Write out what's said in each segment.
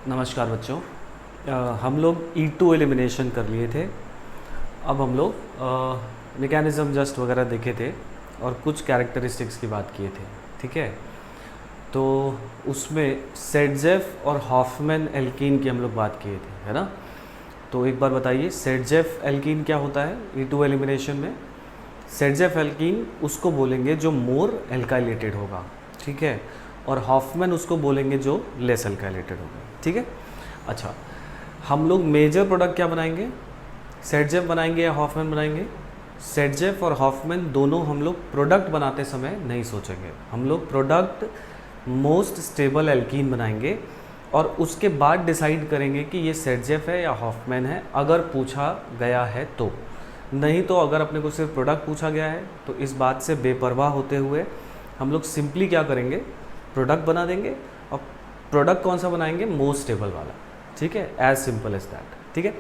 नमस्कार बच्चों। हम लोग E2 एलिमिनेशन कर लिए थे। अब हम लोग मैकेनिज़्म जस्ट वगैरह देखे थे और कुछ कैरेक्टरिस्टिक्स की बात किए थे। ठीक है, तो उसमें सेडजेफ और हॉफमैन एल्कीन की हम लोग बात किए थे, है ना। तो एक बार बताइए, सेडजेफ एल्कीन क्या होता है E2 एलिमिनेशन में। सेडजेफ एल्कीन उसको बोलेंगे जो मोर एल्काइलेटेड होगा, ठीक है, और हॉफमैन उसको बोलेंगे जो लेस एल्काइलेटेड होगा। ठीक है, अच्छा, हम लोग मेजर प्रोडक्ट क्या बनाएंगे, सेडजेफ बनाएंगे या हॉफमैन बनाएंगे। सेडजेफ और हॉफमैन दोनों हम लोग प्रोडक्ट बनाते समय नहीं सोचेंगे, हम लोग प्रोडक्ट मोस्ट स्टेबल एल्कीन बनाएंगे और उसके बाद डिसाइड करेंगे कि ये सेडजेफ है या हॉफमैन है, अगर पूछा गया है तो। नहीं तो अगर अपने को सिर्फ प्रोडक्ट पूछा गया है तो इस बात से बेपरवाह होते हुए हम लोग सिंपली क्या करेंगे, प्रोडक्ट बना देंगे। और प्रोडक्ट कौन सा बनाएंगे, मोस्ट स्टेबल वाला। ठीक है, एज सिंपल एज दैट। ठीक है,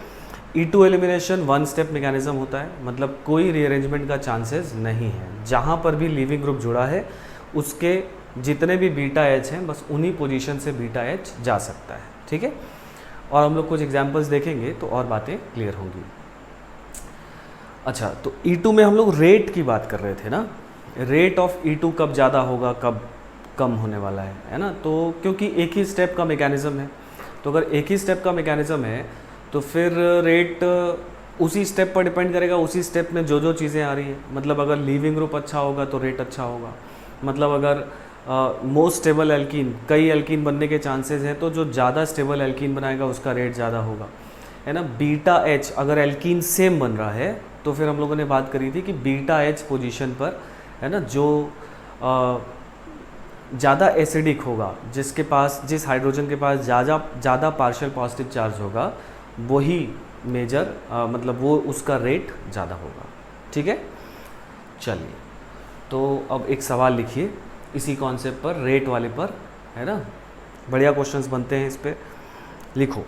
E2 elimination one step mechanism होता है, मतलब कोई रीअरेंजमेंट का चांसेस नहीं है। जहाँ पर भी लीविंग ग्रुप जुड़ा है उसके जितने भी बीटा एच हैं बस उन्हीं पोजीशन से बीटा एच जा सकता है। ठीक है, और हम लोग कुछ एग्जांपल्स देखेंगे तो और बातें क्लियर होंगी। अच्छा, तो E2 में हम लोग रेट की बात कर रहे थे ना, रेट ऑफ E2 कब ज़्यादा होगा कब कम होने वाला है ना। तो क्योंकि एक ही स्टेप का मैकेनिज़्म है, तो अगर एक ही स्टेप का मैकेनिज़्म है तो फिर रेट उसी स्टेप पर डिपेंड करेगा, उसी स्टेप में जो जो चीज़ें आ रही है। मतलब अगर लीविंग ग्रुप अच्छा होगा तो रेट अच्छा होगा, मतलब अगर मोस्ट स्टेबल एल्कीन, कई एल्कीन बनने के चांसेस हैं तो जो ज़्यादा स्टेबल एल्कीन बनाएगा उसका रेट ज़्यादा होगा, है ना। बीटा एच अगर एल्कीन सेम बन रहा है तो फिर हम लोगों ने बात करी थी कि बीटा एच पोजीशन पर, है ना, जो ज़्यादा एसिडिक होगा, जिसके पास, जिस हाइड्रोजन के पास ज़्यादा पार्शियल पॉजिटिव चार्ज होगा वही मेजर मतलब वो उसका रेट ज़्यादा होगा। ठीक है, चलिए, तो अब एक सवाल लिखिए इसी कॉन्सेप्ट पर, रेट वाले पर, है ना। बढ़िया क्वेश्चंस बनते हैं इस पर, लिखो,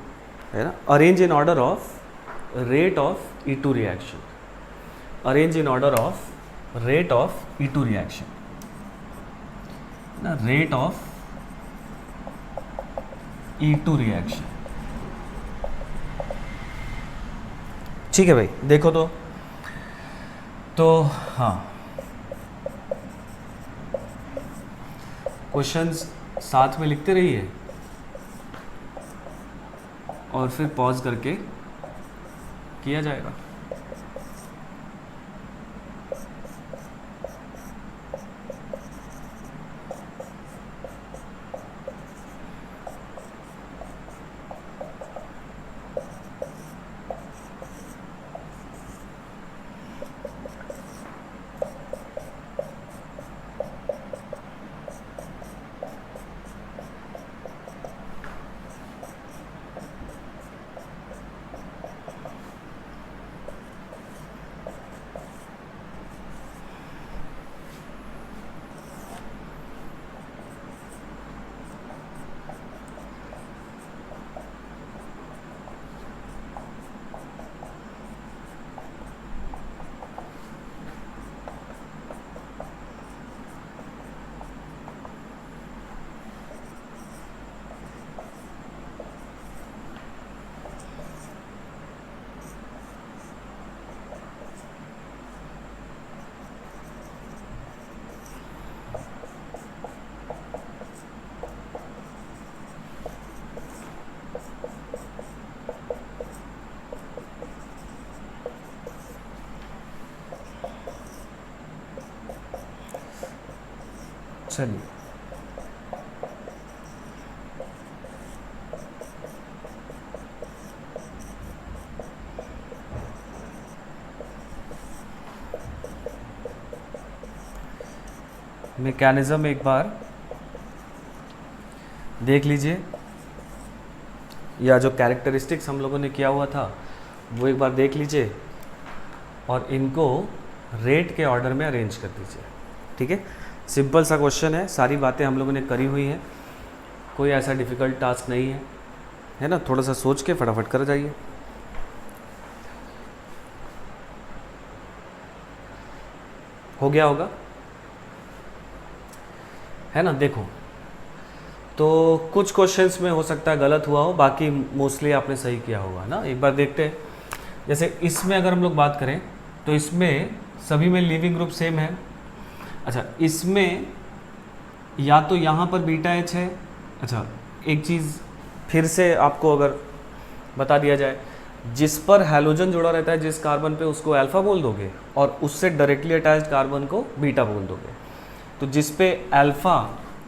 है ना। Arrange in order of rate of E2 reaction, arrange in order of rate of E2 reaction ना, रेट ऑफ E2 रिएक्शन। ठीक है भाई, देखो तो हाँ, क्वेश्चंस साथ में लिखते रहिए और फिर पॉज करके किया जाएगा। चलिए, मैकेनिज्म एक बार देख लीजिए, या जो कैरेक्टरिस्टिक्स हम लोगों ने किया हुआ था वो एक बार देख लीजिए और इनको रेट के ऑर्डर में अरेंज कर दीजिए। ठीक है, सिंपल सा क्वेश्चन है, सारी बातें हम लोगों ने करी हुई हैं, कोई ऐसा डिफ़िकल्ट टास्क नहीं है ना। थोड़ा सा सोच के फटाफट कर जाइए। हो गया होगा, है ना। देखो, तो कुछ क्वेश्चंस में हो सकता है गलत हुआ हो, बाकी मोस्टली आपने सही किया होगा ना। एक बार देखते हैं, जैसे इसमें अगर हम लोग बात करें तो इसमें सभी में लिविंग ग्रुप सेम है। अच्छा, इसमें या तो यहाँ पर बीटा एच है। अच्छा, एक चीज़ फिर से आपको अगर बता दिया जाए, जिस पर हैलोजन जुड़ा रहता है जिस कार्बन पे, उसको अल्फा बोल दोगे और उससे डायरेक्टली अटैच्ड कार्बन को बीटा बोल दोगे। तो जिस पे अल्फा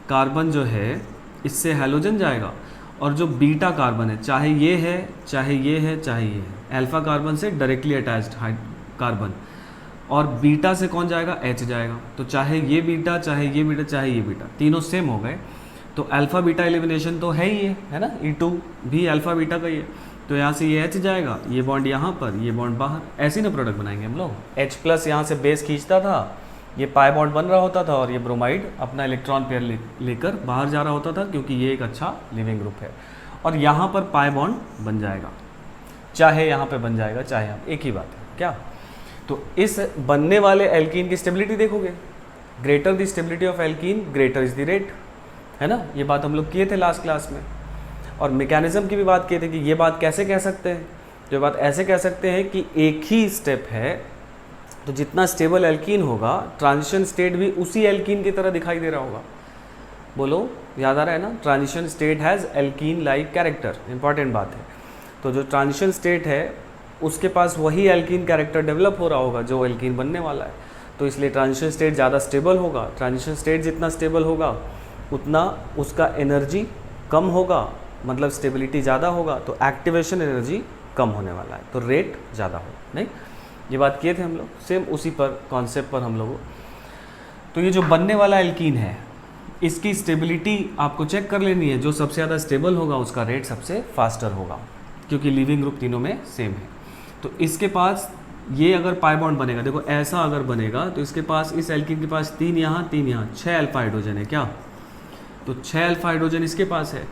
कार्बन जो है इससे हैलोजन जाएगा, और जो बीटा कार्बन है, चाहे ये है चाहे ये है चाहे ये है, अल्फा कार्बन से डायरेक्टली अटैच्ड कार्बन, और बीटा से कौन जाएगा, एच जाएगा। तो चाहे ये बीटा चाहे ये बीटा चाहे ये बीटा, तीनों सेम हो गए। तो अल्फा बीटा एलिमिनेशन तो है ही है ना, E2 भी अल्फा बीटा का ही है। तो यहाँ से ये H जाएगा, ये बॉन्ड यहाँ पर, ये बॉन्ड बाहर, ऐसे ना प्रोडक्ट बनाएंगे हम लोग। H प्लस यहाँ से बेस खींचता था, ये पाई बॉन्ड बन रहा होता था, और ये ब्रोमाइड अपना इलेक्ट्रॉन पेयर लेकर बाहर जा रहा होता था, क्योंकि ये एक अच्छा लिविंग ग्रुप है। और यहाँ पर पाई बॉन्ड बन जाएगा, चाहे यहाँ पे बन जाएगा चाहे यहाँ, एक ही बात है क्या। तो इस बनने वाले एल्कीन की स्टेबिलिटी देखोगे, greater the stability of alkene greater is the rate, है ना। ये बात हम लोग किए थे लास्ट क्लास में। और मैकेनिज्म की भी बात किए थे कि ये बात कैसे कह सकते हैं, जो बात ऐसे कह सकते हैं कि एक ही स्टेप है, तो जितना स्टेबल एल्कीन होगा ट्रांजिशन स्टेट भी उसी एल्कीन की तरह दिखाई दे रहा होगा। बोलो, याद आ रहा है ना, transition state has alkene like character, important बात है। तो जो ट्रांजिशन स्टेट है उसके पास वही एल्कीन कैरेक्टर डेवलप हो रहा होगा जो एल्कीन बनने वाला है। तो इसलिए ट्रांजिशन स्टेट ज़्यादा स्टेबल होगा। ट्रांजिशन स्टेट जितना स्टेबल होगा उतना उसका एनर्जी कम होगा, मतलब स्टेबिलिटी ज़्यादा होगा, तो एक्टिवेशन एनर्जी कम होने वाला है, तो रेट ज़्यादा हो। नहीं, ये बात किए थे हम लोग, सेम उसी पर कॉन्सेप्ट पर हम लोगों। तो ये जो बनने वाला एल्कीन है, इसकी स्टेबिलिटी आपको चेक कर लेनी है। जो सबसे ज़्यादा स्टेबल होगा उसका रेट सबसे फास्टर होगा, क्योंकि लिविंग ग्रुप तीनों में सेम है। तो इसके पास ये अगर पाई बॉन्ड बनेगा, देखो ऐसा अगर बनेगा, तो इसके पास, इस एल्कीन के पास 3 यहाँ 3 यहाँ, 6 अल्फा हाइड्रोजन है क्या। तो 6 अल्फा हाइड्रोजन इसके पास है।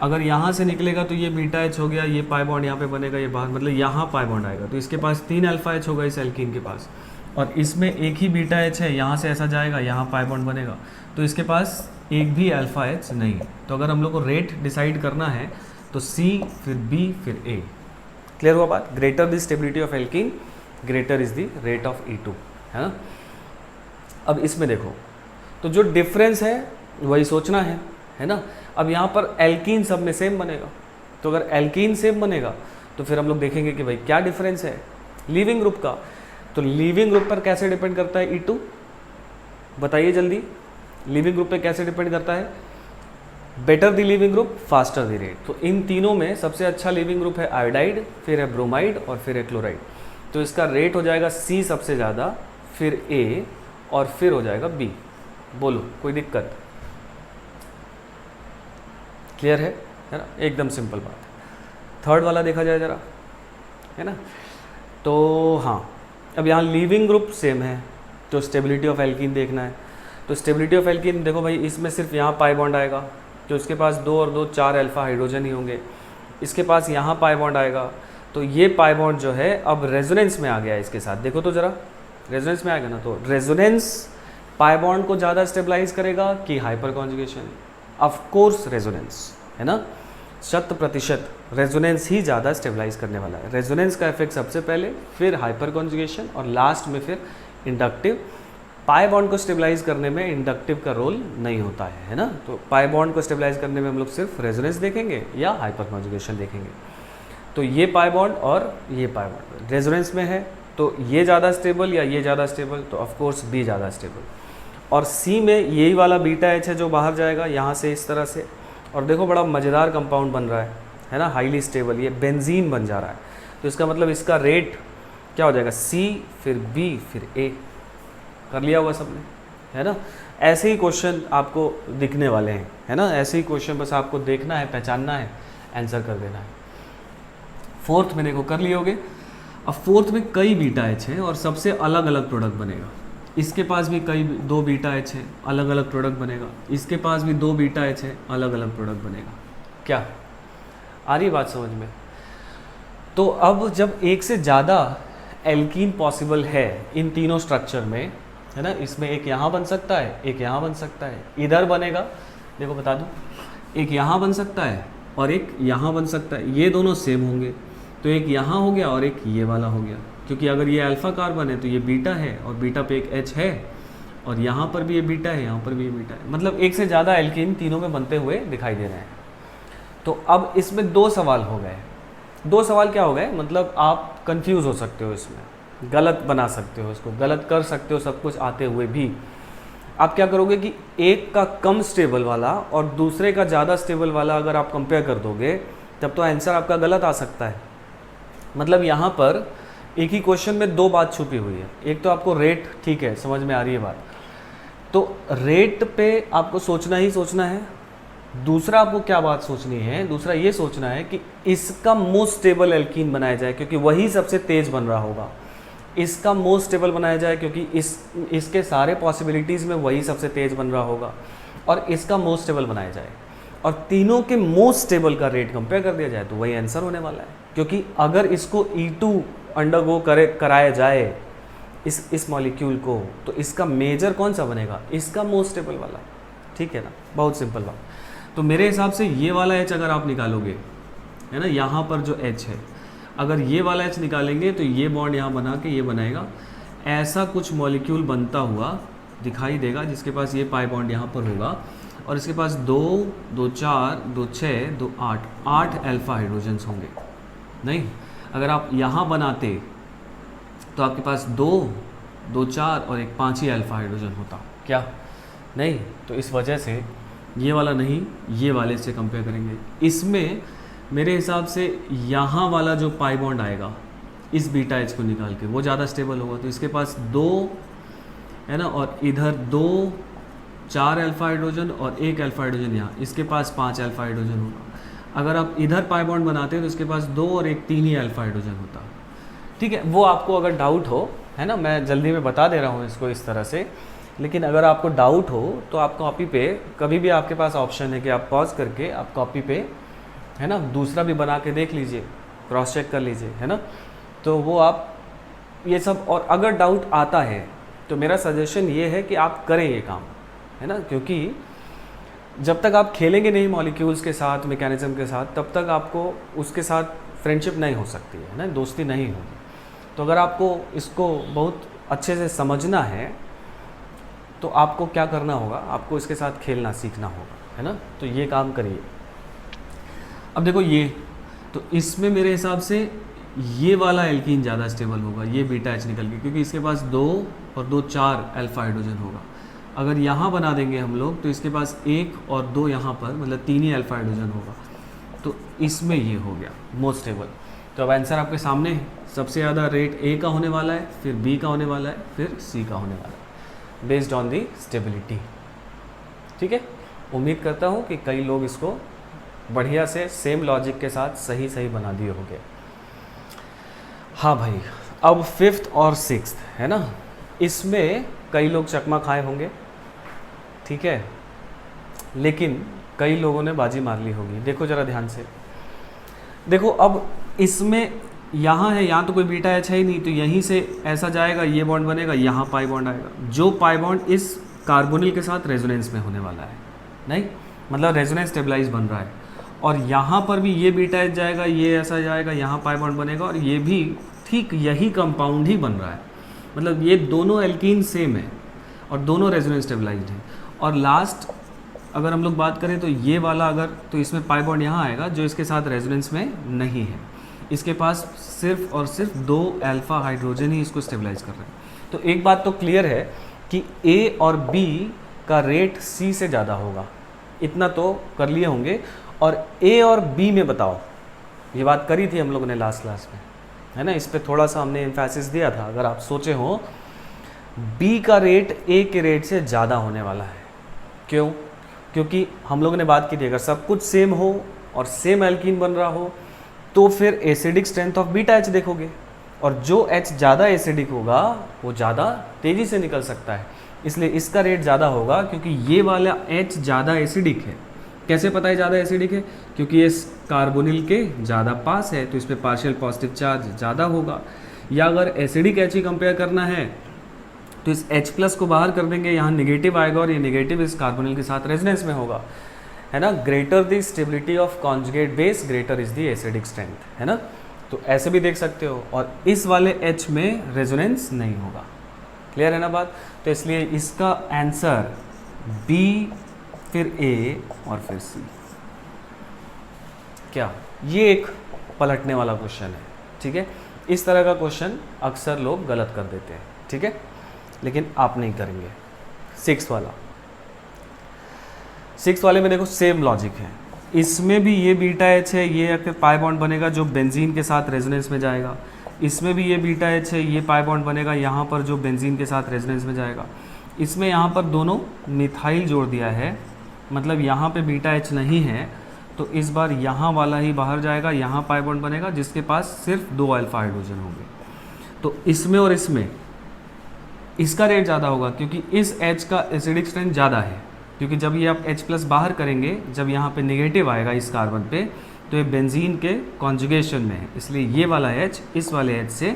अगर यहाँ से निकलेगा तो ये बीटा एच हो गया, ये पाई बॉन्ड यहाँ पे बनेगा, ये बाहर, मतलब यहाँ पाई बॉन्ड आएगा, तो इसके पास 3 अल्फा एच होगा इस एल्कीन के पास, और इसमें एक ही बीटा एच है, यहाँ से ऐसा जाएगा, यहाँ पाई बॉन्ड बनेगा, तो इसके पास एक भी अल्फा एच नहीं है। तो अगर हम लोग को रेट डिसाइड करना है तो C फिर B फिर A। क्लियर हुआ बात। Greater the stability of alkene greater is the rate of E2, है ना। अब इसमें देखो, तो जो डिफरेंस है वही सोचना है ना। अब यहाँ पर एल्कीन सब में सेम बनेगा, तो अगर एल्कीन सेम बनेगा तो फिर हम लोग देखेंगे कि भाई क्या डिफरेंस है लिविंग ग्रुप का। तो लिविंग ग्रुप पर कैसे डिपेंड करता है E2, बताइए जल्दी। लिविंग ग्रुप पे कैसे डिपेंड करता है, better the leaving group faster the rate. तो इन तीनों में सबसे अच्छा लिविंग ग्रुप है आयोडाइड, फिर है ब्रोमाइड और फिर है क्लोराइड। तो इसका रेट हो जाएगा C सबसे ज़्यादा, फिर A और फिर हो जाएगा B। बोलो कोई दिक्कत, क्लियर है ना, एकदम सिंपल बात है। थर्ड वाला देखा जाए जरा, है ना। तो हाँ, अब यहाँ लिविंग ग्रुप सेम है, तो स्टेबिलिटी ऑफ एल्कीन देखना है। तो स्टेबिलिटी ऑफ एल्कीन देखो भाई, इसमें सिर्फ यहाँ पाई बॉन्ड आएगा, तो इसके पास 2 और 2 4 अल्फा हाइड्रोजन ही होंगे। इसके पास यहाँ पाई बॉन्ड आएगा, तो ये पाई बॉन्ड जो है अब रेजोनेंस में आ गया है इसके साथ, देखो तो जरा, रेजोनेंस में आएगा ना। तो रेजोनेंस पाई बॉन्ड को ज़्यादा स्टेबलाइज करेगा कि hyper conjugation, of course resonance, है ना। 100% रेजोनेंस ही ज़्यादा स्टेबलाइज करने वाला है। रेजोनेंस का इफेक्ट सबसे पहले, फिर हाइपर कॉन्जुगेशन और लास्ट में फिर इंडक्टिव। पाई बॉन्ड को स्टेबलाइज करने में इंडक्टिव का रोल नहीं होता है ना। तो पाई बॉन्ड को स्टेबलाइज करने में हम लोग सिर्फ रेजोनेंस देखेंगे या हाइपर कॉन्जुगेशन देखेंगे। तो ये पाई बॉन्ड और ये पाई बॉन्ड रेजोनेंस में है, तो ये ज़्यादा स्टेबल या ये ज़्यादा स्टेबल, तो ऑफकोर्स B ज़्यादा स्टेबल। और C में यही वाला बीटा एच है जो बाहर जाएगा यहाँ से इस तरह से, और देखो बड़ा मज़ेदार कंपाउंड बन रहा है ना, हाईली स्टेबल, ये बेंजीन बन जा रहा है। तो इसका मतलब इसका रेट क्या हो जाएगा, C फिर B फिर A। कर लिया होगा सबने, है ना। ऐसे ही क्वेश्चन आपको दिखने वाले हैं, है ना। ऐसे ही क्वेश्चन बस आपको देखना है, पहचानना है, आंसर कर देना है। फोर्थ में देखो कर लिए होगे। अब फोर्थ में कई बीटा एच है और सबसे अलग अलग प्रोडक्ट बनेगा। इसके पास भी कई 2 बीटा एच है, अलग अलग प्रोडक्ट बनेगा। इसके पास भी 2 बीटा एच है, अलग अलग प्रोडक्ट बनेगा। क्या आ रही बात समझ में। तो अब जब एक से ज़्यादा एल्कीन पॉसिबल है इन तीनों स्ट्रक्चर में, है ना, इसमें एक यहाँ बन सकता है, एक यहाँ बन सकता है, इधर बनेगा, देखो बता दूँ, एक यहाँ बन सकता है और एक यहाँ बन सकता है, ये दोनों सेम होंगे, तो एक यहाँ हो गया और एक ये वाला हो गया, क्योंकि अगर ये अल्फ़ा कार्बन है तो ये बीटा है और बीटा पे एक H है, और यहाँ पर भी ये बीटा है, यहाँ पर भी ये बीटा है, मतलब एक से ज़्यादा एल्कीन तीनों में बनते हुए दिखाई दे रहे हैं। तो अब इसमें दो सवाल हो गए। दो सवाल क्या हो गए, मतलब आप कंफ्यूज हो सकते हो, इसमें गलत बना सकते हो, इसको गलत कर सकते हो सब कुछ आते हुए भी। आप क्या करोगे कि एक का कम स्टेबल वाला और दूसरे का ज़्यादा स्टेबल वाला अगर आप कंपेयर कर दोगे तब तो आंसर आपका गलत आ सकता है। मतलब यहाँ पर एक ही क्वेश्चन में दो बात छुपी हुई है। एक तो आपको रेट, ठीक है, समझ में आ रही है बात, तो रेट पे आपको सोचना ही सोचना है। दूसरा आपको क्या बात सोचनी है, दूसरा ये सोचना है कि इसका मोस्ट स्टेबल एल्कीन बनाया जाए क्योंकि वही सबसे तेज बन रहा होगा। इसका मोस्ट स्टेबल बनाया जाए क्योंकि इसके सारे पॉसिबिलिटीज़ में वही सबसे तेज बन रहा होगा, और इसका मोस्ट स्टेबल बनाया जाए और तीनों के मोस्ट स्टेबल का रेट कंपेयर कर दिया जाए तो वही आंसर होने वाला है। क्योंकि अगर इसको E2 अंडरगो कराया जाए इस मॉलिक्यूल को, तो इसका मेजर कौन सा बनेगा, इसका मोस्ट स्टेबल वाला, ठीक है ना, बहुत सिंपल बात। तो मेरे हिसाब से ये वाला H अगर आप निकालोगे, है ना, यहाँ पर जो H है, अगर ये वाला H निकालेंगे तो ये बॉन्ड यहाँ बना के ये बनाएगा, ऐसा कुछ मॉलिक्यूल बनता हुआ दिखाई देगा जिसके पास ये पाई बॉन्ड यहाँ पर होगा और इसके पास 2, 2, 4, 2, 6, 2, 8 अल्फा हाइड्रोजन्स होंगे। नहीं, अगर आप यहाँ बनाते तो आपके पास 2, 2, 4 और एक 5 ही अल्फा हाइड्रोजन होता क्या? नहीं, तो इस वजह से ये वाला नहीं, ये वाले से कंपेयर करेंगे। इसमें मेरे हिसाब से यहाँ वाला जो पाई बॉन्ड आएगा इस बीटा H को निकाल के, वो ज़्यादा स्टेबल होगा। तो इसके पास 2 है ना, और इधर 2, 4 अल्फा हाइड्रोजन और एक अल्फा हाइड्रोजन यहाँ, इसके पास 5 अल्फा हाइड्रोजन होगा। अगर आप इधर पाई बॉन्ड बनाते तो इसके पास 2 और एक 3 ही अल्फा हाइड्रोजन होता। ठीक है, वो आपको अगर डाउट हो, है ना, मैं जल्दी में बता दे रहा हूँ इसको इस तरह से, लेकिन अगर आपको डाउट हो तो आप कॉपी पे, कभी भी आपके पास ऑप्शन है कि आप पॉज करके आप कॉपी पे, है ना, दूसरा भी बना के देख लीजिए, क्रॉस चेक कर लीजिए, है ना, तो वो आप ये सब, और अगर डाउट आता है तो मेरा सजेशन ये है कि आप करें ये काम, है ना, क्योंकि जब तक आप खेलेंगे नहीं मॉलिक्यूल्स के साथ, मैकेनिज्म के साथ, तब तक आपको उसके साथ फ्रेंडशिप नहीं हो सकती है ना, दोस्ती नहीं होगी। तो अगर आपको इसको बहुत अच्छे से समझना है तो आपको क्या करना होगा, आपको इसके साथ खेलना सीखना होगा, है ना, तो ये काम करिए। अब देखो ये, तो इसमें मेरे हिसाब से ये वाला एल्कीन ज़्यादा स्टेबल होगा, ये बीटा H निकल के, क्योंकि इसके पास 2 और 2 4 अल्फा हाइड्रोजन होगा। अगर यहाँ बना देंगे हम लोग तो इसके पास 1 और 2 यहाँ पर, मतलब 3 ही अल्फा हाइड्रोजन होगा, तो इसमें ये हो गया मोस्ट स्टेबल। तो अब आंसर आपके सामने है, सबसे ज़्यादा रेट A का होने वाला है, फिर B का होने वाला है, फिर C का होने वाला है, बेस्ड ऑन दी स्टेबिलिटी। ठीक है, उम्मीद करता हूँ कि कई लोग इसको बढ़िया से सेम लॉजिक के साथ सही सही बना दिए होंगे। हाँ भाई, अब 5th और 6th है ना, इसमें कई लोग चकमा खाए होंगे, ठीक है, लेकिन कई लोगों ने बाजी मार ली होगी। देखो ज़रा ध्यान से, देखो अब इसमें यहाँ है, यहाँ तो कोई बीटा H है ही नहीं, तो यहीं से ऐसा जाएगा, ये बॉन्ड बनेगा, यहाँ पाई बॉन्ड आएगा, जो पाई बॉन्ड इस कार्बोनिल के साथ रेजोनेंस में होने वाला है, नहीं मतलब रेजोनेंस स्टेबलाइज बन रहा है, और यहाँ पर भी ये बीटा H जाएगा, ये ऐसा जाएगा, यहाँ पाई बॉन्ड बनेगा, और ये भी ठीक यही कंपाउंड ही बन रहा है। मतलब ये दोनों एल्कीन सेम है और दोनों रेजोनेंस स्टेबलाइज्ड हैं। और लास्ट अगर हम लोग बात करें तो ये वाला अगर, तो इसमें पाई बॉन्ड यहाँ आएगा जो इसके साथ रेजोनेंस में नहीं है, इसके पास सिर्फ और सिर्फ 2 अल्फा हाइड्रोजन ही इसको स्टेबलाइज कर रहे हैं। तो एक बात तो क्लियर है कि A और B का रेट C से ज़्यादा होगा, इतना तो कर लिए होंगे। और A और B में बताओ, ये बात करी थी हम लोगों ने लास्ट क्लास में, है ना, इस पर थोड़ा सा हमने एम्फेसिस दिया था। अगर आप सोचे हो, B का रेट A के रेट से ज़्यादा होने वाला है। क्यों? क्योंकि हम लोगों ने बात की थी, अगर सब कुछ सेम हो और सेम एल्कीन बन रहा हो तो फिर acidic strength of beta H देखोगे, और जो H ज़्यादा एसिडिक होगा वो ज़्यादा तेज़ी से निकल सकता है, इसलिए इसका रेट ज़्यादा होगा, क्योंकि ये वाला H ज़्यादा एसिडिक है। कैसे पता है ज़्यादा एसिडिक है? क्योंकि ये कार्बोनिल के ज़्यादा पास है, तो इस पर पार्शियल पॉजिटिव चार्ज ज़्यादा होगा। या अगर एसिडिक H ही कंपेयर करना है तो इस H+ को बाहर कर देंगे, यहाँ नेगेटिव आएगा, और ये नेगेटिव इस कार्बोनिल के साथ रेजोनेंस में होगा। है ना, greater the stability of conjugate base greater is the acidic strength, है ना। तो ऐसे भी देख सकते हो, और इस वाले H में रेजोनेंस नहीं होगा। क्लियर है ना बात। तो इसलिए इसका आंसर B, फिर A और फिर C। क्या ये एक पलटने वाला क्वेश्चन है, ठीक है। इस तरह का क्वेश्चन अक्सर लोग गलत कर देते हैं, ठीक है, लेकिन आप नहीं करेंगे। 6 वाले में देखो सेम लॉजिक है, इसमें भी ये बीटा एच है, ये अगर पाई बॉन्ड बनेगा जो बेंजीन के साथ रेजोनेंस में जाएगा। इसमें भी ये बीटा एच है, ये पाई बॉन्ड बनेगा यहाँ पर जो बेंजीन के साथ रेजोनेंस में जाएगा। इसमें यहाँ पर दोनों मिथाइल जोड़ दिया है, मतलब यहाँ पे बीटा एच नहीं है, तो इस बार यहाँ वाला ही बाहर जाएगा, यहाँ पाई बॉन्ड बनेगा जिसके पास सिर्फ 2 अल्फा हाइड्रोजन होंगे। तो इसमें और इसमें इसका रेट ज़्यादा होगा, क्योंकि इस H का एसिडिक स्ट्रेंथ ज़्यादा है, क्योंकि जब ये आप H+ बाहर करेंगे, जब यहाँ पे नेगेटिव आएगा इस कार्बन पे, तो ये बेंजीन के कॉन्जुगेशन में है, इसलिए ये वाला H इस वाले H से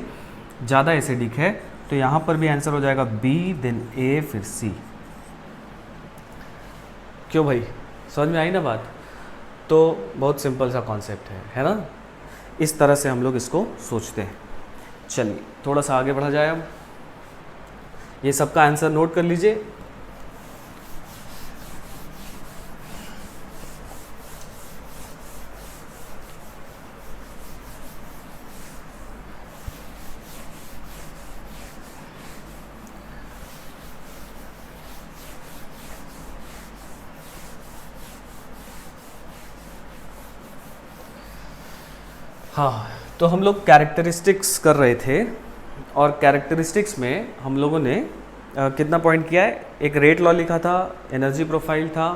ज़्यादा एसिडिक है। तो यहाँ पर भी आंसर हो जाएगा B, देन A, फिर C। क्यों भाई, समझ में आई ना बात। तो बहुत सिंपल सा कॉन्सेप्ट है ना। इस तरह से हम लोग इसको सोचते हैं। चलिए थोड़ा सा आगे बढ़ा जाए। अब ये सबका आंसर नोट कर लीजिए। हाँ, तो हम लोग कैरेक्टरिस्टिक्स कर रहे थे, और कैरेक्टरिस्टिक्स में हम लोगों ने कितना पॉइंट किया है। एक रेट लॉ लिखा था, एनर्जी प्रोफाइल था,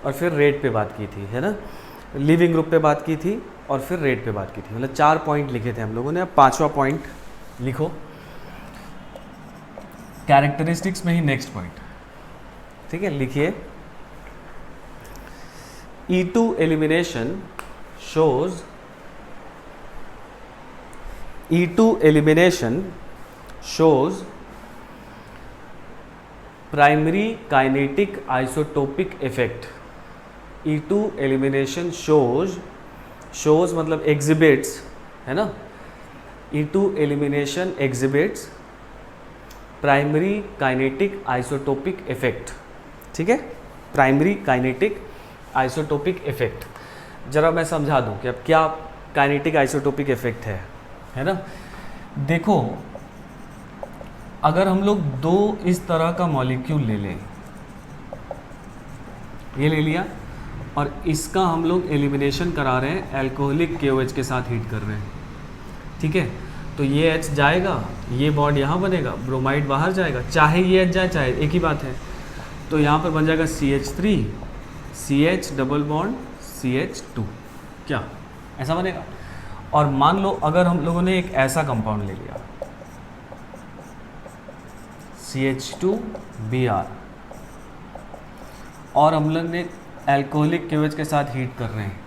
और फिर रेट पे बात की थी, है ना, लिविंग ग्रुप पे बात की थी, और फिर रेट पे बात की थी। मतलब 4 पॉइंट लिखे थे हम लोगों ने। अब 5वां पॉइंट लिखो, कैरेक्टरिस्टिक्स में ही नेक्स्ट पॉइंट, ठीक है। लिखिए, E2 elimination shows E2 elimination shows primary kinetic isotopic effect। E2 elimination shows मतलब exhibits, है ना। E2 elimination exhibits primary kinetic isotopic effect, ठीक है, प्राइमरी काइनेटिक आइसोटोपिक इफेक्ट। जरा मैं समझा दूं कि अब क्या काइनेटिक आइसोटोपिक इफेक्ट है ना। देखो, अगर हम लोग 2 इस तरह का मॉलिक्यूल ले लें, ये ले लिया, और इसका हम लोग एलिमिनेशन करा रहे हैं, अल्कोहलिक KOH के साथ हीट कर रहे हैं, ठीक है। तो ये H जाएगा, ये बॉन्ड यहाँ बनेगा, ब्रोमाइड बाहर जाएगा, चाहे ये H जाए चाहे, एक ही बात है। तो यहाँ पर बन जाएगा CH3, CH double bond CH2, क्या ऐसा बनेगा। और मान लो अगर हम लोगों ने एक ऐसा कंपाउंड ले लिया, CH2Br, और हम लोग ने अल्कोहलिक KOH के साथ हीट कर रहे हैं,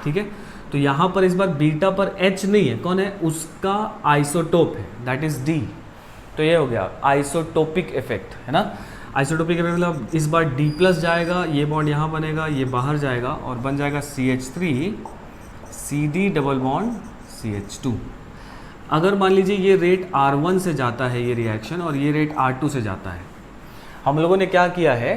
ठीक है। तो यहाँ पर इस बार बीटा पर H नहीं है, कौन है, उसका आइसोटोप है, दैट इज D। तो ये हो गया आइसोटोपिक इफेक्ट, है ना। आइसोटोपिक इफेक्ट मतलब इस बार D+ जाएगा, ये बॉन्ड यहाँ बनेगा, ये बाहर जाएगा, और बन जाएगा CH3 CD double bond CH2। अगर मान लीजिए ये रेट R1 से जाता है ये रिएक्शन, और ये रेट R2 से जाता है, हम लोगों ने क्या किया है,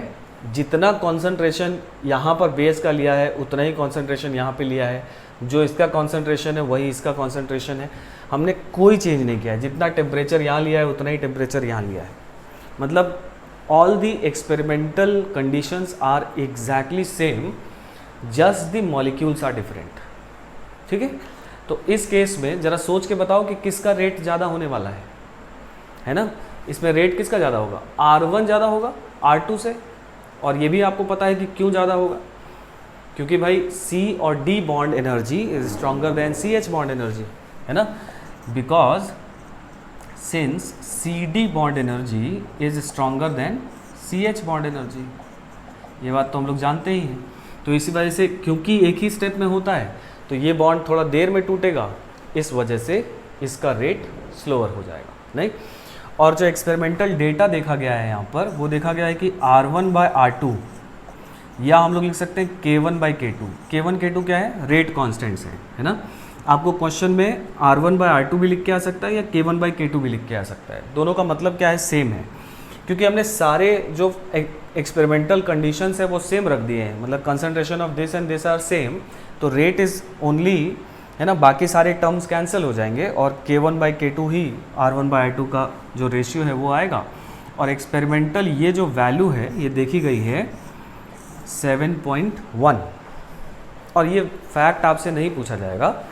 जितना कॉन्सेंट्रेशन यहाँ पर बेस का लिया है उतना ही कॉन्सेंट्रेशन यहाँ पे लिया है, जो इसका कॉन्सेंट्रेशन है वही इसका कॉन्सेंट्रेशन है, हमने कोई चेंज नहीं किया है। जितना टेम्परेचर यहाँ लिया है उतना ही टेम्परेचर यहाँ लिया है, मतलब all the experimental conditions are exactly same, just the molecules are different, ठीक है। तो इस केस में ज़रा सोच के बताओ कि किसका रेट ज़्यादा होने वाला है ना। इसमें रेट किसका ज़्यादा होगा, R1 ज़्यादा होगा R2 से, और ये भी आपको पता है कि क्यों ज़्यादा होगा, क्योंकि भाई C और D bond energy is stronger than CH bond energy, है ना, because since CD bond energy is stronger than CH bond energy. ये बात तो हम लोग जानते ही हैं। तो इसी वजह से, क्योंकि एक ही स्टेप में होता है, तो ये बॉन्ड थोड़ा देर में टूटेगा, इस वजह से इसका रेट स्लोअर हो जाएगा, नहीं। और जो एक्सपेरिमेंटल डेटा देखा गया है यहाँ पर, वो देखा गया है कि R1/R2 या हम लोग लिख सकते हैं K1/K2। K1 K2 क्या है, रेट कॉन्स्टेंट्स है ना। आपको क्वेश्चन में R1/R2 भी लिख के आ सकता है या K1/K2 भी लिख के आ सकता है, दोनों का मतलब क्या है, सेम है, क्योंकि हमने सारे जो एक्सपेरिमेंटल कंडीशंस है वो सेम रख दिए हैं, मतलब concentration of this and this are same, तो रेट इज़ ओनली, है ना, बाकी सारे टर्म्स कैंसिल हो जाएंगे और K1/K2 ही R1/R2 का जो रेशियो है वो आएगा। और एक्सपेरिमेंटल ये जो वैल्यू है ये देखी गई है 7.1, और ये फैक्ट आपसे नहीं पूछा जाएगा,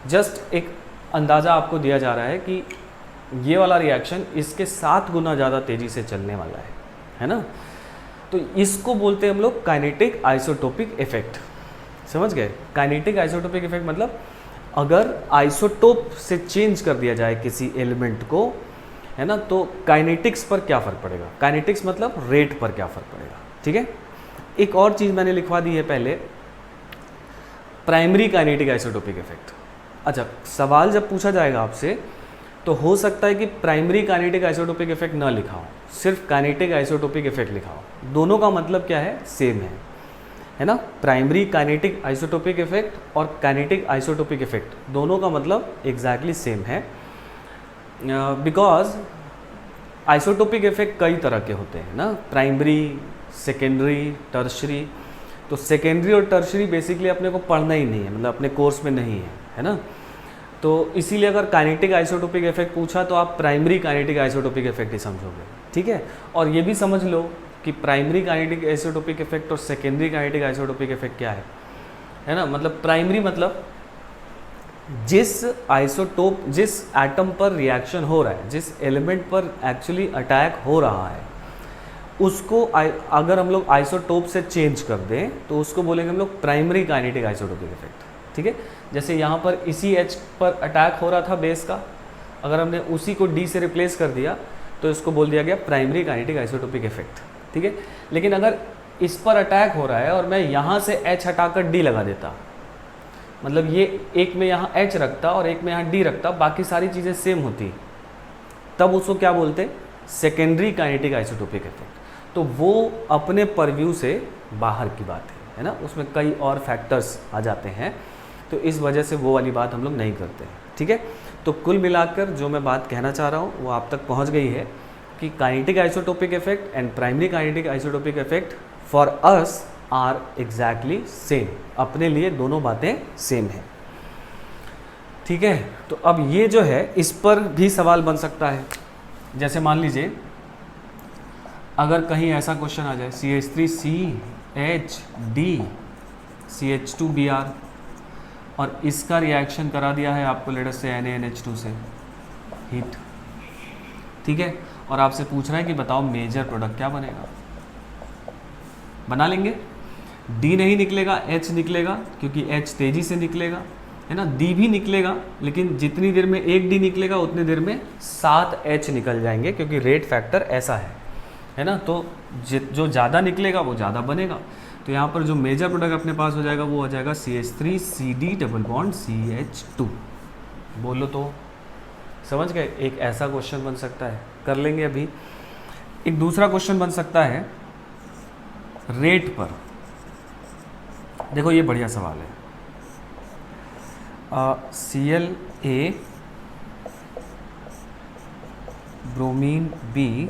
जस्ट एक अंदाज़ा आपको दिया जा रहा है कि ये वाला रिएक्शन इसके 7 गुना ज़्यादा तेज़ी से चलने वाला है ना। तो इसको बोलते हैं हम लोग काइनेटिक आइसोटोपिक इफेक्ट, समझ गए। काइनेटिक आइसोटोपिक इफेक्ट मतलब अगर आइसोटोप से चेंज कर दिया जाए किसी एलिमेंट को, है ना, तो काइनेटिक्स पर क्या फ़र्क पड़ेगा, काइनेटिक्स मतलब रेट पर क्या फ़र्क पड़ेगा, ठीक है। एक और चीज़ मैंने लिखवा दी है पहले, प्राइमरी काइनेटिक आइसोटोपिक इफेक्ट। अच्छा, सवाल जब पूछा जाएगा आपसे तो हो सकता है कि प्राइमरी काइनेटिक आइसोटोपिक इफेक्ट ना लिखा हो, सिर्फ काइनेटिक आइसोटोपिक इफेक्ट लिखा हो। दोनों का मतलब क्या है, सेम है ना। प्राइमरी काइनेटिक आइसोटोपिक इफेक्ट और काइनेटिक आइसोटोपिक इफेक्ट दोनों का मतलब एग्जैक्टली सेम है, बिकॉज आइसोटोपिक इफेक्ट कई तरह के होते हैं ना, प्राइमरी, सेकेंडरी, टर्शरी। तो सेकेंडरी और टर्शरी बेसिकली अपने को पढ़ना ही नहीं है, मतलब अपने कोर्स में नहीं है ना। तो इसीलिए अगर काइनेटिक आइसोटोपिक इफेक्ट पूछा तो आप प्राइमरी काइनेटिक आइसोटोपिक इफेक्ट ही समझोगे, ठीक है। और ये भी समझ लो कि प्राइमरी काइनेटिक आइसोटोपिक इफेक्ट और सेकेंडरी काइनेटिक आइसोटोपिक इफेक्ट क्या है ना। मतलब प्राइमरी मतलब जिस आइसोटोप, जिस एटम पर रिएक्शन हो रहा है, जिस एलिमेंट पर एक्चुअली अटैक हो रहा है, उसको अगर हम लोग आइसोटोप से चेंज कर दें तो उसको बोलेंगे हम लोग प्राइमरी काइनेटिक आइसोटोपिक इफेक्ट, ठीक है। जैसे यहाँ पर इसी H पर अटैक हो रहा था बेस का, अगर हमने उसी को D से रिप्लेस कर दिया तो इसको बोल दिया गया प्राइमरी काइनेटिक आइसोटोपिक इफेक्ट, ठीक है। लेकिन अगर इस पर अटैक हो रहा है और मैं यहाँ से H हटाकर D लगा देता, मतलब ये एक में यहाँ H रखता और एक में यहाँ D रखता, बाकी सारी चीज़ें सेम होती, तब उसको क्या बोलते, सेकेंडरी काइनेटिक आइसोटोपिक इफेक्ट। तो वो अपने परव्यू से बाहर की बात है ना, उसमें कई और फैक्टर्स आ जाते हैं, तो इस वजह से वो वाली बात हम लोग नहीं करते हैं, ठीक है। तो कुल मिलाकर जो मैं बात कहना चाह रहा हूँ वो आप तक पहुँच गई है कि kinetic isotopic effect and primary kinetic isotopic effect for us are exactly same, अपने लिए दोनों बातें सेम है, ठीक है। तो अब ये जो है इस पर भी सवाल बन सकता है, जैसे मान लीजिए अगर कहीं ऐसा क्वेश्चन आ जाए CH3CHD CH2Br और इसका रिएक्शन करा दिया है आपको लेटर से NaNH2 से हीट, ठीक है, और आपसे पूछ रहा है कि बताओ मेजर प्रोडक्ट क्या बनेगा। बना लेंगे, D नहीं निकलेगा, H निकलेगा, क्योंकि H तेज़ी से निकलेगा, है ना। D भी निकलेगा, लेकिन जितनी देर में एक D निकलेगा उतनी देर में 7 H निकल जाएंगे, क्योंकि रेट फैक्टर ऐसा है ना। तो जो ज़्यादा निकलेगा वो ज़्यादा बनेगा। तो यहाँ पर जो मेजर प्रोडक्ट अपने पास हो जाएगा वो हो जाएगा CH3CD डबल बॉन्ड CH2। बोलो तो समझ गए, एक ऐसा क्वेश्चन बन सकता है, कर लेंगे अभी। एक दूसरा क्वेश्चन बन सकता है रेट पर। देखो ये बढ़िया सवाल है, Cl(A) ब्रोमीन B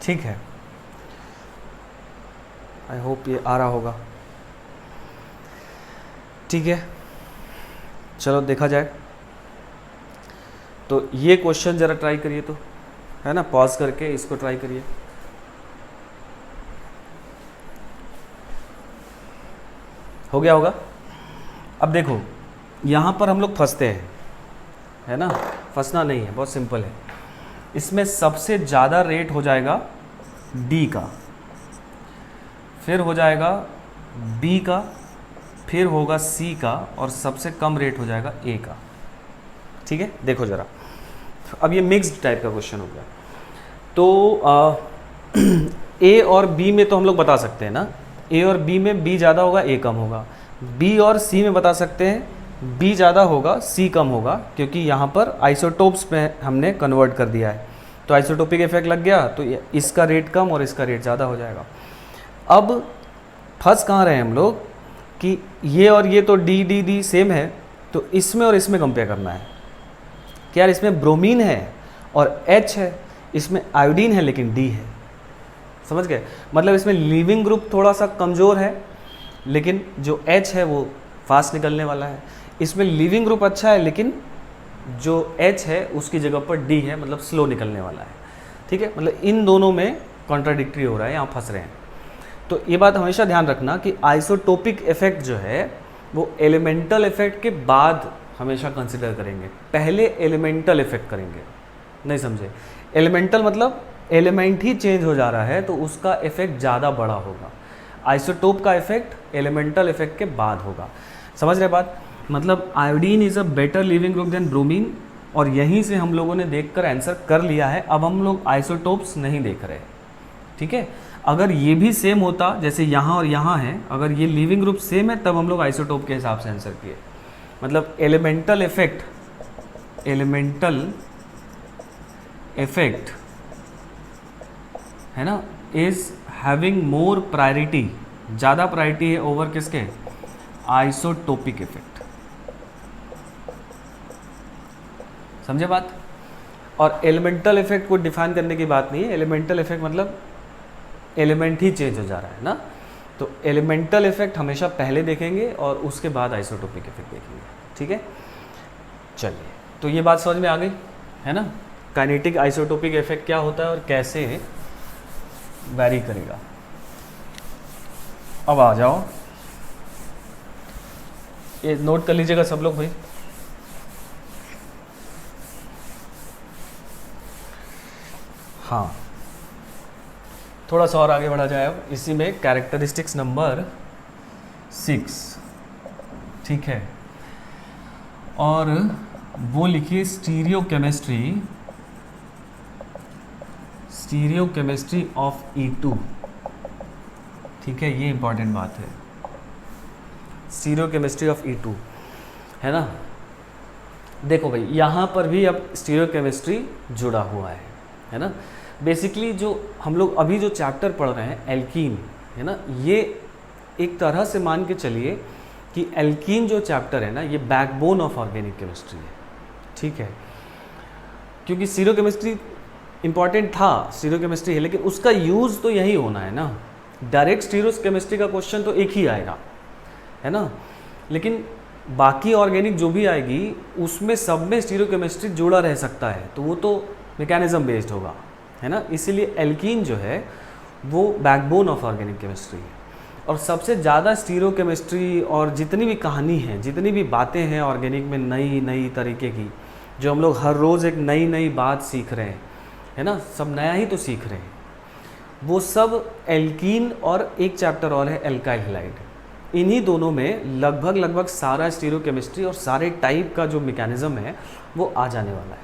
ठीक है, आई होप ये आ रहा होगा, ठीक है। चलो देखा जाए, तो ये क्वेश्चन ज़रा ट्राई करिए, तो है ना, पॉज करके इसको ट्राई करिए। हो गया होगा। अब देखो यहाँ पर हम लोग फंसते हैं, है ना, फंसना नहीं है, बहुत सिंपल है। इसमें सबसे ज़्यादा रेट हो जाएगा डी का, फिर हो जाएगा बी का, फिर होगा सी का, और सबसे कम रेट हो जाएगा ए का। ठीक है, देखो ज़रा, अब ये मिक्स्ड टाइप का क्वेश्चन हो गया। तो ए और बी में तो हम लोग बता सकते हैं ना, ए और बी में बी ज़्यादा होगा ए कम होगा। बी और सी में बता सकते हैं बी ज़्यादा होगा सी कम होगा, क्योंकि यहाँ पर आइसोटोप्स में हमने कन्वर्ट कर दिया है, तो आइसोटोपिक इफेक्ट लग गया, तो इसका रेट कम और इसका रेट ज़्यादा हो जाएगा। अब फंस कहाँ रहे हम लोग कि ये और ये तो डी डी डी सेम है, तो इसमें और इसमें कंपेयर करना है कि यार इसमें ब्रोमीन है और H है, इसमें आयोडीन है लेकिन D है। समझ गए, मतलब इसमें लीविंग ग्रुप थोड़ा सा कमज़ोर है, लेकिन जो H है वो फास्ट निकलने वाला है। इसमें लीविंग ग्रुप अच्छा है, लेकिन जो H है उसकी जगह पर D है, मतलब स्लो निकलने वाला है। ठीक है, मतलब इन दोनों में कॉन्ट्राडिक्टरी हो रहा है, यहाँ फंस रहे हैं। तो ये बात हमेशा ध्यान रखना कि आइसोटोपिक इफेक्ट जो है वो एलिमेंटल इफेक्ट के बाद हमेशा कंसिडर करेंगे, पहले एलिमेंटल इफेक्ट करेंगे। नहीं समझे, एलिमेंटल मतलब एलिमेंट ही चेंज हो जा रहा है तो उसका इफेक्ट ज़्यादा बड़ा होगा। आइसोटोप का इफेक्ट एलिमेंटल इफेक्ट के बाद होगा। समझ रहे बात, मतलब iodine is a better leaving group than bromine, और यहीं से हम लोगों ने देखकर आंसर कर लिया है। अब हम लोग आइसोटोप्स नहीं देख रहे। ठीक है, अगर ये भी सेम होता, जैसे यहाँ और यहाँ है, अगर ये लिविंग ग्रुप सेम है तब हम लोग आइसोटोप के हिसाब से आंसर किए। मतलब एलिमेंटल इफेक्ट है ना, इज हैविंग मोर प्रायोरिटी, ज़्यादा प्रायोरिटी है ओवर किसके, आइसोटोपिक इफेक्ट। समझे बात। और एलिमेंटल इफेक्ट को डिफाइन करने की बात नहीं है, एलिमेंटल इफेक्ट मतलब एलिमेंट ही चेंज हो जा रहा है ना, तो एलिमेंटल इफेक्ट हमेशा पहले देखेंगे और उसके बाद आइसोटोपिक इफेक्ट देखेंगे। ठीक है, चलिए, तो ये बात समझ में आ गई है ना, काइनेटिक आइसोटोपिक इफेक्ट क्या होता है और कैसे वैरी करेगा। अब आ जाओ, ये नोट कर लीजिएगा सब लोग भाई। हाँ, थोड़ा सा और आगे बढ़ा जाए। अब इसी में कैरेक्टरिस्टिक्स नंबर 6, ठीक है, और वो लिखिए स्टीरियोकेमिस्ट्री ऑफ E2। ठीक है, ये इंपॉर्टेंट बात है, स्टीरियोकेमिस्ट्री ऑफ E2 है ना। देखो भाई, यहाँ पर भी अब स्टीरियोकेमिस्ट्री जुड़ा हुआ है ना। बेसिकली जो हम लोग अभी जो चैप्टर पढ़ रहे हैं एल्कीन है ना, ये एक तरह से मान के चलिए कि एल्कीन जो चैप्टर है ना, ये बैकबोन ऑफ ऑर्गेनिक केमिस्ट्री है। ठीक है, क्योंकि स्टीरियोकेमिस्ट्री इंपॉर्टेंट था, स्टीरियोकेमिस्ट्री है, लेकिन उसका यूज़ तो यही होना है ना। डायरेक्ट स्टीरियोकेमिस्ट्री का क्वेश्चन तो एक ही आएगा, है ना, लेकिन बाकी ऑर्गेनिक जो भी आएगी उसमें सब में स्टीरियोकेमिस्ट्री जुड़ा रह सकता है, तो वो तो मैकेनिज्म बेस्ड होगा, है ना। इसीलिए एल्कीन जो है वो बैकबोन ऑफ ऑर्गेनिक केमिस्ट्री है। और सबसे ज़्यादा स्टीरियोकेमिस्ट्री और जितनी भी कहानी है, जितनी भी बातें हैं ऑर्गेनिक में नई नई तरीके की, जो हम लोग हर रोज़ एक नई नई बात सीख रहे हैं, है ना, सब नया ही तो सीख रहे हैं, वो सब एल्कीन और एक चैप्टर और है एल्काइल हैलाइड। इन्हीं दोनों में लगभग सारा स्टीरियोकेमिस्ट्री और सारे टाइप का जो मैकेनिज्म है वो आ जाने वाला है।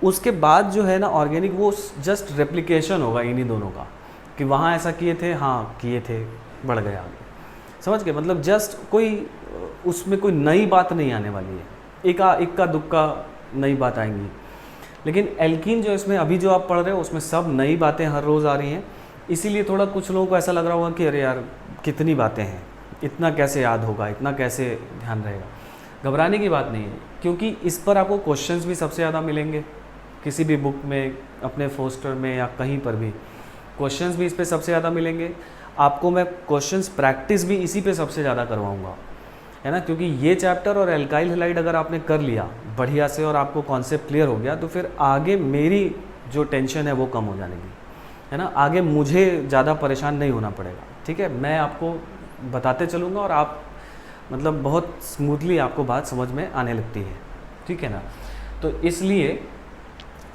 उसके बाद जो है ना ऑर्गेनिक, वो जस्ट रेप्लिकेशन होगा इन्हीं दोनों का, कि वहाँ ऐसा किए थे, हाँ किए थे, बढ़ गया आगे। समझ गए, मतलब जस्ट कोई उसमें कोई नई बात नहीं आने वाली है, इक्का दुक्का नई बात आएंगी। लेकिन एल्कीन जो इसमें अभी जो आप पढ़ रहे हो उसमें सब नई बातें हर रोज़ आ रही हैं, इसीलिए थोड़ा कुछ लोगों को ऐसा लग रहा होगा कि अरे यार कितनी बातें हैं, इतना कैसे याद होगा, इतना कैसे ध्यान रहेगा। घबराने की बात नहीं है, क्योंकि इस पर आपको क्वेश्चंस भी सबसे ज़्यादा मिलेंगे, किसी भी बुक में, अपने पोस्टर में या कहीं पर भी क्वेश्चंस भी इस पे सबसे ज़्यादा मिलेंगे। आपको मैं क्वेश्चंस प्रैक्टिस भी इसी पे सबसे ज़्यादा करवाऊँगा, है ना, क्योंकि ये चैप्टर और एल्काइल हैलाइड अगर आपने कर लिया बढ़िया से और आपको कॉन्सेप्ट क्लियर हो गया, तो फिर आगे मेरी जो टेंशन है वो कम हो जाने की, है ना, आगे मुझे ज़्यादा परेशान नहीं होना पड़ेगा। ठीक है, मैं आपको बताते चलूँगा और आप मतलब बहुत स्मूथली आपको बात समझ में आने लगती है, ठीक है ना। तो इसलिए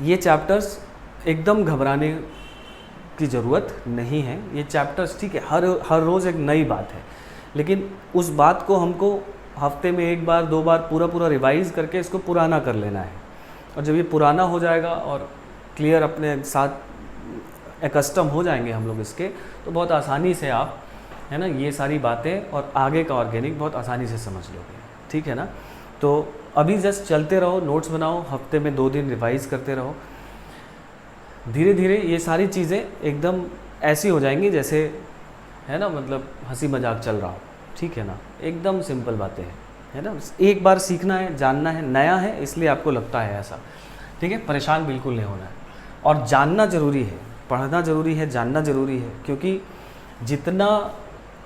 ये चैप्टर्स एकदम घबराने की ज़रूरत नहीं है। ये चैप्टर्स ठीक है, हर रोज़ एक नई बात है, लेकिन उस बात को हमको हफ्ते में एक बार दो बार पूरा रिवाइज करके इसको पुराना कर लेना है। और जब ये पुराना हो जाएगा और क्लियर अपने साथ एकस्टम हो जाएंगे हम लोग इसके, तो बहुत आसानी से आप, है ना, ये सारी बातें और आगे का ऑर्गेनिक बहुत आसानी से समझ लोगे, ठीक है ना। तो अभी जस्ट चलते रहो, नोट्स बनाओ, हफ्ते में 2 दिन रिवाइज करते रहो। धीरे धीरे ये सारी चीज़ें एकदम ऐसी हो जाएंगी जैसे, है ना, मतलब हंसी मजाक चल रहा हो, ठीक है ना। एकदम सिंपल बातें हैं, है ना। एक बार सीखना है, जानना है, नया है इसलिए आपको लगता है ऐसा, ठीक है। परेशान बिल्कुल नहीं होना है, और जानना ज़रूरी है, पढ़ना ज़रूरी है, जानना ज़रूरी है, क्योंकि जितना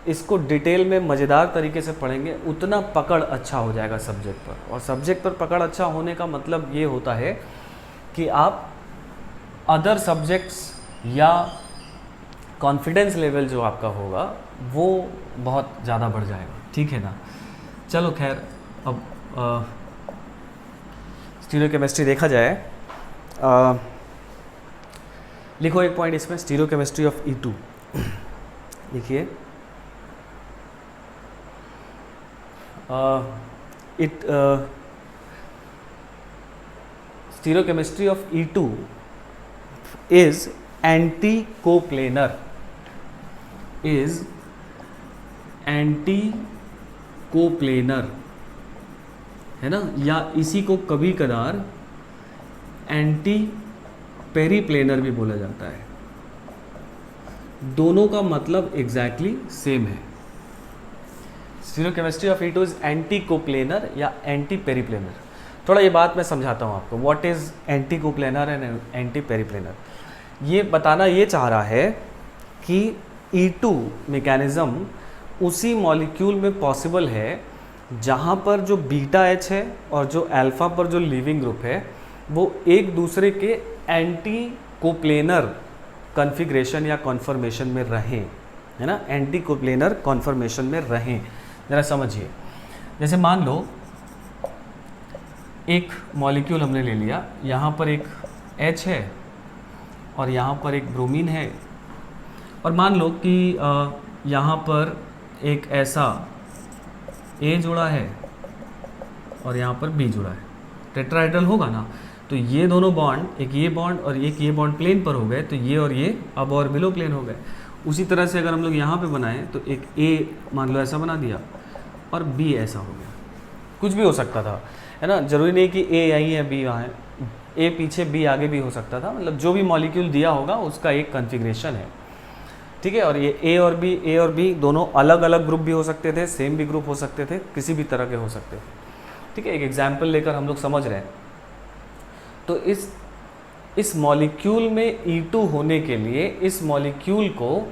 इसको डिटेल में मज़ेदार तरीके से पढ़ेंगे उतना पकड़ अच्छा हो जाएगा सब्जेक्ट पर। और सब्जेक्ट पर पकड़ अच्छा होने का मतलब ये होता है कि आप अदर सब्जेक्ट्स या कॉन्फिडेंस लेवल जो आपका होगा वो बहुत ज़्यादा बढ़ जाएगा, ठीक है ना। चलो खैर, अब स्टीरियोकेमिस्ट्री देखा जाए। लिखो एक पॉइंट इसमें, स्टीरियोकेमिस्ट्री ऑफ E2 लिखिए। Stereochemistry of E2 is anti-coplanar, is anti-coplanar, है ना, या इसी को कभी कदार एंटी पेरीप्लेनर भी बोला जाता है। दोनों का मतलब एग्जैक्टली सेम है। Stereochemistry of E2 is anti coplanar या एंटी पेरीप्लेनर। थोड़ा ये बात मैं समझाता हूँ आपको, what is anti coplanar and anti periplanar. ये बताना ये चाह रहा है कि E2 मैकेनिज़्म उसी मॉलिक्यूल में पॉसिबल है जहाँ पर जो बीटा H है और जो अल्फ़ा पर जो लीविंग ग्रुप है वो एक दूसरे के एंटी कोप्लेनर कॉन्फ़िगरेशन या कॉन्फर्मेशन में रहें, है ना, एंटी कोप्लेनर कॉन्फर्मेशन में रहें। ज़रा समझिए, जैसे मान लो एक मॉलिक्यूल हमने ले लिया, यहाँ पर एक H है और यहाँ पर एक ब्रोमीन है, और मान लो कि यहाँ पर एक ऐसा A जुड़ा है और यहाँ पर B जुड़ा है, टेट्राहेड्रल होगा ना। तो ये दोनों बॉन्ड, एक ये बॉन्ड और एक ये बॉन्ड प्लेन पर हो गए, तो ये और ये अब और बिलो प्लेन हो गए। उसी तरह से अगर हम लोग यहाँ पे बनाएं तो एक A मान लो ऐसा बना दिया और B ऐसा हो गया। कुछ भी हो सकता था, है ना, ज़रूरी नहीं कि A यहीं है B वहाँ है, A पीछे B आगे भी हो सकता था। मतलब जो भी मॉलिक्यूल दिया होगा उसका एक कॉन्फ़िगरेशन है, ठीक है। और ये A और B दोनों अलग अलग ग्रुप भी हो सकते थे, सेम भी ग्रुप हो सकते थे, किसी भी तरह के हो सकते थे, ठीक है। एक एग्जाम्पल लेकर हम लोग समझ रहे हैं। तो इस मॉलिक्यूल में E2 होने के लिए इस मॉलिक्यूल को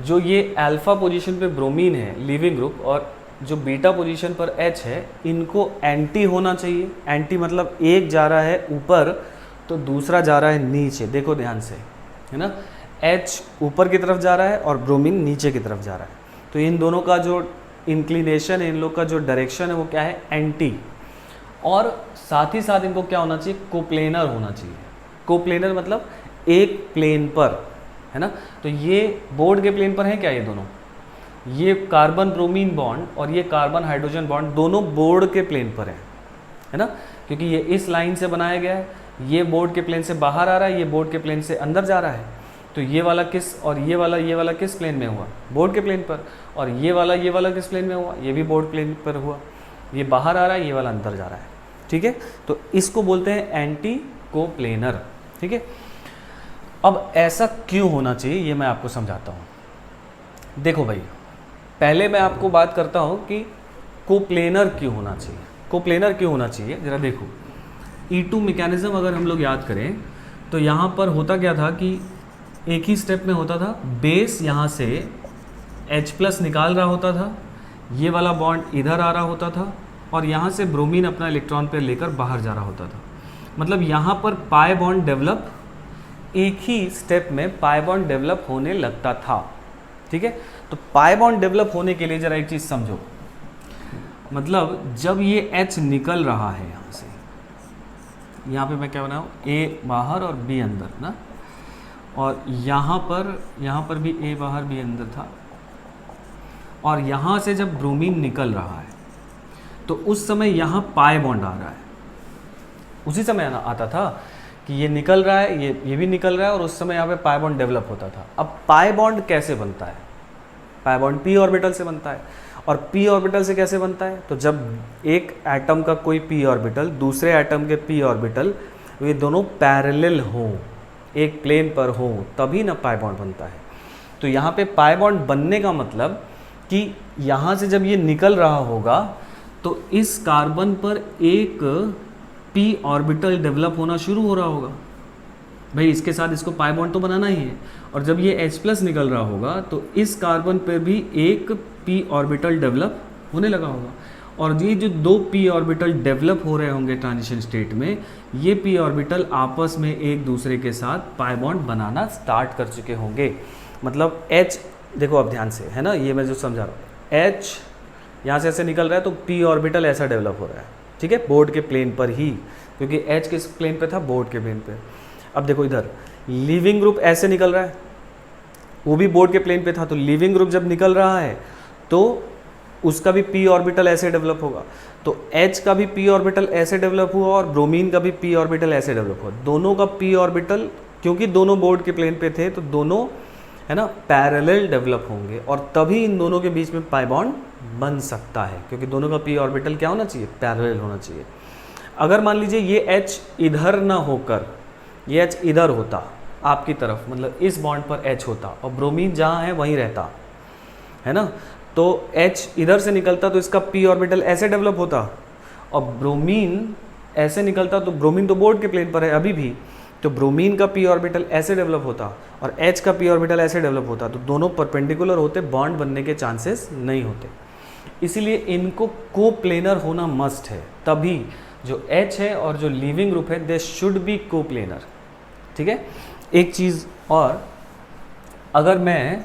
जो ये अल्फ़ा पोजीशन पे ब्रोमीन है लीविंग ग्रुप और जो बीटा पोजीशन पर H है, इनको एंटी होना चाहिए। एंटी मतलब एक जा रहा है ऊपर तो दूसरा जा रहा है नीचे, देखो ध्यान से, है ना। H ऊपर की तरफ जा रहा है और ब्रोमीन नीचे की तरफ जा रहा है, तो इन दोनों का जो इंक्लिनेशन है, इन लोग का जो डायरेक्शन है वो क्या है, एंटी। और साथ ही साथ इनको क्या होना चाहिए, कोप्लेनर होना चाहिए। कोप्लेनर मतलब एक प्लेन पर, है ना। तो ये बोर्ड के प्लेन पर है क्या, ये दोनों, ये कार्बन ब्रोमीन बॉन्ड और ये कार्बन हाइड्रोजन बॉन्ड दोनों बोर्ड के प्लेन पर है ना, क्योंकि ये इस लाइन से बनाया गया है। ये बोर्ड के प्लेन से बाहर आ रहा है, ये बोर्ड के प्लेन से अंदर जा रहा है। तो ये वाला किस और ये वाला किस प्लेन में हुआ, बोर्ड के प्लेन पर। और ये वाला किस प्लेन में हुआ, ये भी बोर्ड प्लेन पर हुआ। ये बाहर आ रहा है, ये वाला अंदर जा रहा है, ठीक है। तो इसको बोलते हैं एंटी कोप्लेनर, ठीक है। अब ऐसा क्यों होना चाहिए ये मैं आपको समझाता हूँ। देखो भाई, पहले मैं आपको बात करता हूँ कि कोप्लेनर क्यों होना चाहिए। कोप्लेनर क्यों होना चाहिए, ज़रा देखो। E2 मैकेनिज़्म अगर हम लोग याद करें तो यहाँ पर होता क्या था कि एक ही स्टेप में होता था, बेस यहाँ से H+ निकाल रहा होता था, ये वाला बॉन्ड इधर आ रहा होता था और यहाँ से ब्रोमीन अपना इलेक्ट्रॉन पेयर लेकर बाहर जा रहा होता था। मतलब यहाँ पर पाई बॉन्ड डेवलप, एक ही स्टेप में पाई बॉन्ड डेवलप होने लगता था, ठीक है। तो पाई बॉन्ड डेवलप होने के लिए ज़रा एक चीज़ समझो, मतलब जब ये H निकल रहा है यहाँ से, यहाँ पे मैं क्या बनाऊँ, A बाहर और B अंदर ना, और यहाँ पर भी A बाहर B अंदर था, और यहाँ से जब ब्रोमीन निकल रहा है तो उस समय यहाँ पाई बॉन्ड आ रहा है। उसी समय आता था कि ये निकल रहा है, ये भी निकल रहा है, और उस समय यहाँ पे पाई बॉन्ड डेवलप होता था। अब पाई बॉन्ड कैसे बनता है? पाई बॉन्ड p ऑर्बिटल से बनता है। और p ऑर्बिटल से कैसे बनता है? तो जब एक एटम का कोई p ऑर्बिटल दूसरे एटम के p ऑर्बिटल, ये दोनों पैरेलल हों, एक प्लेन पर हों, तभी ना पाई बॉन्ड बनता है। तो यहाँ पे पाई बॉन्ड बनने का मतलब कि यहाँ से जब ये निकल रहा होगा तो इस कार्बन पर एक p ऑर्बिटल डेवलप होना शुरू हो रहा होगा। भाई इसके साथ इसको पाई बॉन्ड तो बनाना ही है, और जब ये H+ निकल रहा होगा तो इस कार्बन पर भी एक p ऑर्बिटल डेवलप होने लगा होगा। और ये जो दो p ऑर्बिटल डेवलप हो रहे होंगे ट्रांजिशन स्टेट में, ये p ऑर्बिटल आपस में एक दूसरे के साथ पाई बॉन्ड बनाना स्टार्ट कर चुके होंगे। मतलब H, देखो अब ध्यान से, है ना, ये मैं जो समझा रहा हूँ, H यहाँ से ऐसे निकल रहा है तो p ऑर्बिटल ऐसा डेवलप हो रहा है, ठीक है, बोर्ड के प्लेन पर ही, क्योंकि H किस प्लेन पे था? बोर्ड के प्लेन पे। अब देखो इधर लीविंग ग्रुप ऐसे निकल रहा है, वो भी बोर्ड के प्लेन पे था, तो लीविंग ग्रुप जब निकल रहा है तो उसका भी p ऑर्बिटल ऐसे डेवलप होगा। तो H का भी p ऑर्बिटल ऐसे डेवलप हुआ और ब्रोमीन का भी p ऑर्बिटल ऐसे डेवलप हुआ। दोनों का p ऑर्बिटल, क्योंकि दोनों बोर्ड के प्लेन पे थे, तो दोनों, है ना, पैरेलल डेवलप होंगे, और तभी इन दोनों के बीच में पाई बॉन्ड बन सकता है, क्योंकि दोनों का p ऑर्बिटल क्या होना चाहिए? पैरेलल होना चाहिए। अगर मान लीजिए ये H इधर ना होकर ये H इधर होता आपकी तरफ, मतलब इस बॉन्ड पर H होता और ब्रोमीन जहाँ है वहीं रहता, है ना, तो H इधर से निकलता तो इसका p ऑर्बिटल ऐसे डेवलप होता, और ब्रोमीन ऐसे निकलता तो ब्रोमीन तो बोर्ड के प्लेन पर है अभी भी, तो ब्रोमीन का p ऑर्बिटल ऐसे डेवलप होता और H का p ऑर्बिटल ऐसे डेवलप होता, तो दोनों परपेंडिकुलर होते, बॉन्ड बनने के चांसेस नहीं होते। इसीलिए इनको कोप्लेनर होना मस्ट है, तभी जो H है और जो लीविंग ग्रुप है दे शुड बी कोप्लेनर। ठीक है। एक चीज़ और, अगर मैं,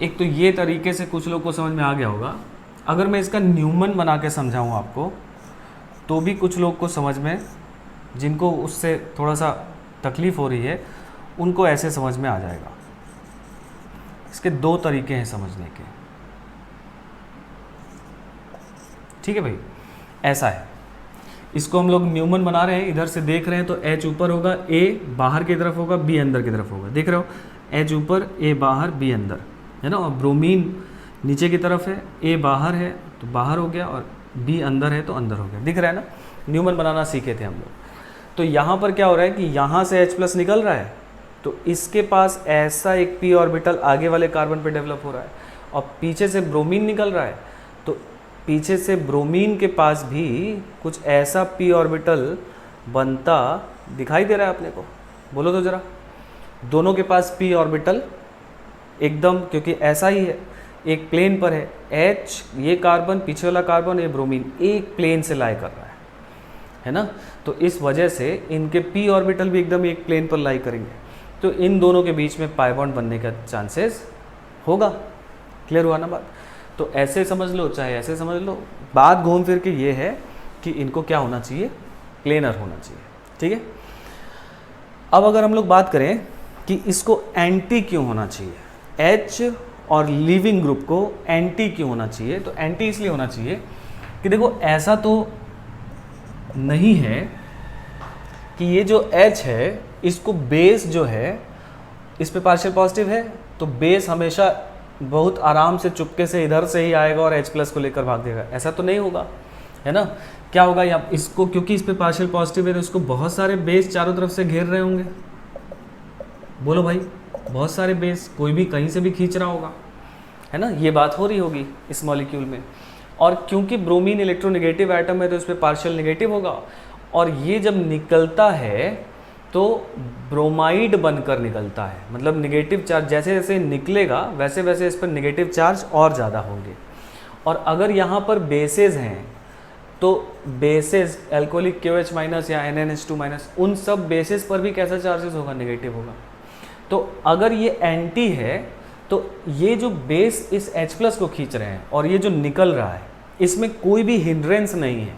एक तो ये तरीके से कुछ लोग को समझ में आ गया होगा, अगर मैं इसका न्यूमन बना के समझाऊँ आपको तो भी कुछ लोग को समझ में, जिनको उससे थोड़ा सा तकलीफ़ हो रही है उनको ऐसे समझ में आ जाएगा। इसके दो तरीके हैं समझने के, ठीक है भाई। ऐसा है, इसको हम लोग न्यूमन बना रहे हैं, इधर से देख रहे हैं तो H ऊपर होगा, A बाहर की तरफ होगा, B अंदर की तरफ होगा, देख रहे हो, H ऊपर, A बाहर, B अंदर, है ना। और ब्रोमीन नीचे की तरफ है, A बाहर है तो बाहर हो गया और B अंदर है तो अंदर हो गया, दिख रहा है ना। न्यूमन बनाना सीखे थे हम लोग। तो यहाँ पर क्या हो रहा है कि यहाँ से H+ निकल रहा है तो इसके पास ऐसा एक p ऑर्बिटल आगे वाले कार्बन पे डेवलप हो रहा है, और पीछे से ब्रोमीन निकल रहा है तो पीछे से ब्रोमीन के पास भी कुछ ऐसा p ऑर्बिटल बनता दिखाई दे रहा है अपने को, बोलो तो ज़रा। दोनों के पास p ऑर्बिटल एकदम, क्योंकि ऐसा ही है, एक प्लेन पर है, H ये कार्बन, पीछे वाला कार्बन, ये ब्रोमीन एक प्लेन से लाई कर रहा है ना। तो इस वजह से इनके p ऑर्बिटल भी एकदम एक प्लेन पर लाई करेंगे, तो इन दोनों के बीच में पाई बॉन्ड बनने का चांसेस होगा। क्लियर हुआ ना बात। तो ऐसे समझ लो चाहे ऐसे समझ लो, बात घूम फिर के ये है कि इनको क्या होना चाहिए, प्लेनर होना चाहिए, ठीक है। अब अगर हम लोग बात करें कि इसको एंटी क्यों होना चाहिए, H और लीविंग ग्रुप को एंटी क्यों होना चाहिए, तो एंटी इसलिए होना चाहिए कि देखो ऐसा तो नहीं है कि ये जो H है इसको बेस जो है इस पे पार्शियल पॉजिटिव है, तो बेस हमेशा बहुत आराम से चुपके से इधर से ही आएगा और H+ को लेकर भाग देगा, ऐसा तो नहीं होगा, है ना। क्या होगा, या इसको क्योंकि इस पे पार्शियल पॉजिटिव है तो इसको बहुत सारे बेस चारों तरफ से घेर रहे होंगे, बोलो भाई, बहुत सारे बेस, कोई भी कहीं से भी खींच रहा होगा, है ना, ये बात हो रही होगी इस मॉलिक्यूल में। और क्योंकि ब्रोमीन इलेक्ट्रोनेगेटिव एटम है तो इस पर पार्शियल नेगेटिव होगा, और ये जब निकलता है तो ब्रोमाइड बनकर निकलता है, मतलब नेगेटिव चार्ज जैसे जैसे निकलेगा वैसे वैसे इस पर नेगेटिव चार्ज और ज़्यादा होंगे। और अगर यहाँ पर बेसेस हैं तो बेसेस एल्कोहलिक KOH- या NNH2-, उन सब बेसेस पर भी कैसा चार्जेस होगा, नेगेटिव होगा। तो अगर ये एंटी है तो ये जो बेस इस H+ को खींच रहे हैं और ये जो निकल रहा है इसमें कोई भी हिंड्रेंस नहीं है,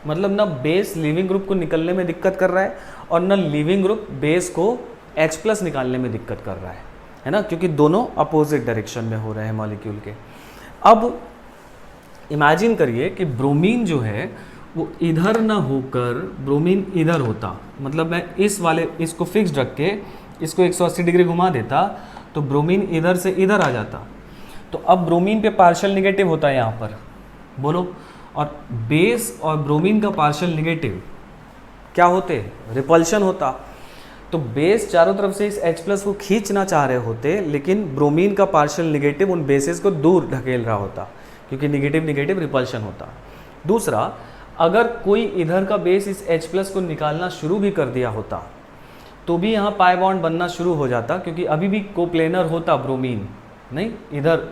मतलब ना बेस लीविंग ग्रुप को निकलने में दिक्कत कर रहा है और ना लीविंग ग्रुप बेस को H+ निकालने में दिक्कत कर रहा है ना, क्योंकि दोनों अपोजिट डायरेक्शन में हो रहे हैं मॉलिक्यूल के। अब इमेजिन करिए कि ब्रोमीन जो है वो इधर ना होकर ब्रोमीन इधर होता, मतलब मैं इस वाले इसको फिक्स रख के इसको 180 डिग्री घुमा देता तो ब्रोमीन इधर से इधर आ जाता। तो अब ब्रोमीन पे पार्शियल निगेटिव होता है यहाँ पर, बोलो, और बेस और ब्रोमीन का पार्शियल निगेटिव क्या होते, रिपल्शन होता। तो बेस चारों तरफ से इस H+ को खींचना चाह रहे होते, लेकिन ब्रोमीन का पार्शियल निगेटिव उन बेसेस को दूर ढकेल रहा होता, क्योंकि निगेटिव निगेटिव रिपल्शन होता। दूसरा, अगर कोई इधर का बेस इस H+ को निकालना शुरू भी कर दिया होता तो भी यहाँ पाई बॉन्ड बनना शुरू हो जाता, क्योंकि अभी भी कोप्लेनर होता ब्रोमीन, नहीं इधर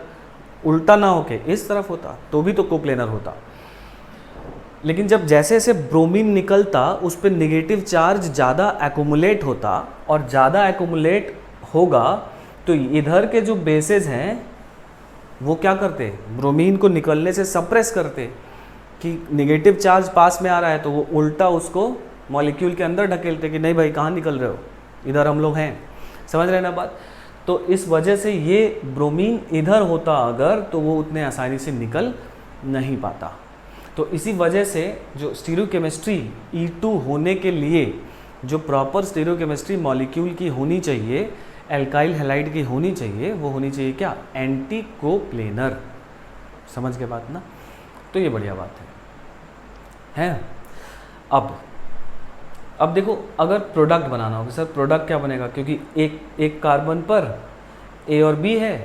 उल्टा ना होके इस तरफ होता तो भी तो कोप्लेनर होता। लेकिन जब जैसे जैसे ब्रोमीन निकलता उस पर निगेटिव चार्ज ज़्यादा एक्यूमुलेट होता, और ज़्यादा एक्यूमुलेट होगा तो इधर के जो बेसेस हैं वो क्या करते, ब्रोमीन को निकलने से सप्रेस करते, कि निगेटिव चार्ज पास में आ रहा है तो वो उल्टा उसको मॉलिक्यूल के अंदर ढकेलते कि नहीं भाई कहाँ निकल रहे हो, इधर हम लोग हैं। समझ रहे हैं ना बात। तो इस वजह से ये ब्रोमीन इधर होता अगर तो वो उतने आसानी से निकल नहीं पाता। तो इसी वजह से जो स्टीरियोकेमिस्ट्री E2 होने के लिए जो प्रॉपर स्टीरियोकेमिस्ट्री मॉलिक्यूल की होनी चाहिए, एल्काइल हैलाइड की होनी चाहिए, वो होनी चाहिए क्या, एंटी कोप्लेनर। समझ के बात ना। तो ये बढ़िया बात है। अब देखो, अगर प्रोडक्ट बनाना होगा, सर प्रोडक्ट क्या बनेगा, क्योंकि एक कार्बन पर A और B है।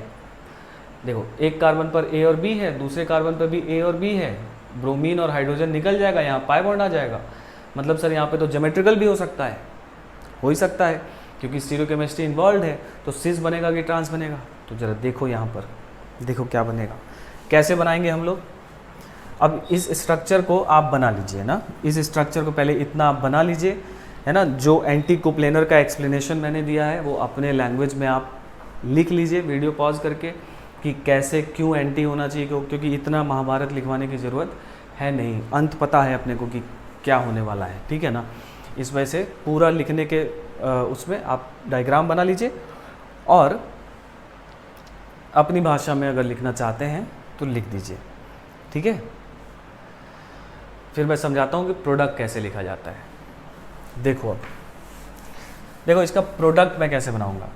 देखो, एक कार्बन पर A और B है, दूसरे कार्बन पर भी A और B है, ब्रोमीन और हाइड्रोजन निकल जाएगा, यहाँ पाई बॉन्ड आ जाएगा। मतलब सर यहाँ पे तो ज्योमेट्रिकल भी हो सकता है, हो ही सकता है, क्योंकि स्टीरियोकेमिस्ट्री इन्वॉल्व है। तो सिस बनेगा कि ट्रांस बनेगा, तो ज़रा देखो यहाँ पर, देखो क्या बनेगा, कैसे बनाएंगे हम लोग। अब इस स्ट्रक्चर को आप बना लीजिए ना, इस स्ट्रक्चर को पहले इतना आप बना लीजिए, है ना। जो एंटी कोप्लेनर का एक्सप्लेनेशन मैंने दिया है वो अपने लैंग्वेज में आप लिख लीजिए वीडियो पॉज करके, कि कैसे क्यों एंटी होना चाहिए, क्योंकि इतना महाभारत लिखवाने की ज़रूरत है नहीं, अंत पता है अपने को कि क्या होने वाला है, ठीक है ना। इस वजह से पूरा लिखने के उसमें आप डायग्राम बना लीजिए, और अपनी भाषा में अगर लिखना चाहते हैं तो लिख दीजिए, ठीक है। फिर मैं समझाता हूँ कि प्रोडक्ट कैसे लिखा जाता है। देखो, अब देखो इसका प्रोडक्ट मैं कैसे बनाऊंगा।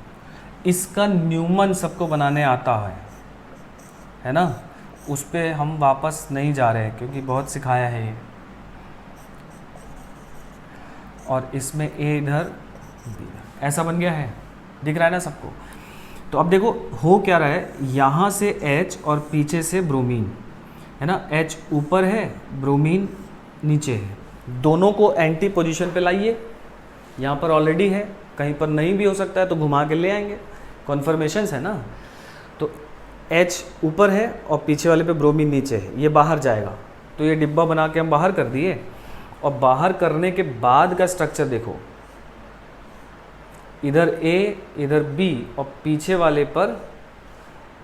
इसका न्यूमन सबको बनाने आता है ना, उस पर हम वापस नहीं जा रहे हैं क्योंकि बहुत सिखाया है ये। और इसमें A इधर ऐसा बन गया है, दिख रहा है ना सबको। तो अब देखो हो क्या रहा है, यहाँ से H और पीछे से ब्रोमीन, है ना। H ऊपर है, ब्रोमीन नीचे है, दोनों को एंटी पोजीशन पे लाइए। यहाँ पर ऑलरेडी है, कहीं पर नहीं भी हो सकता है तो घुमा के ले आएंगे, कॉन्फर्मेशंस है ना। तो H ऊपर है और पीछे वाले पे ब्रोमीन नीचे है, ये बाहर जाएगा। तो ये डिब्बा बना के हम बाहर कर दिए, और बाहर करने के बाद का स्ट्रक्चर देखो, इधर A इधर B और पीछे वाले पर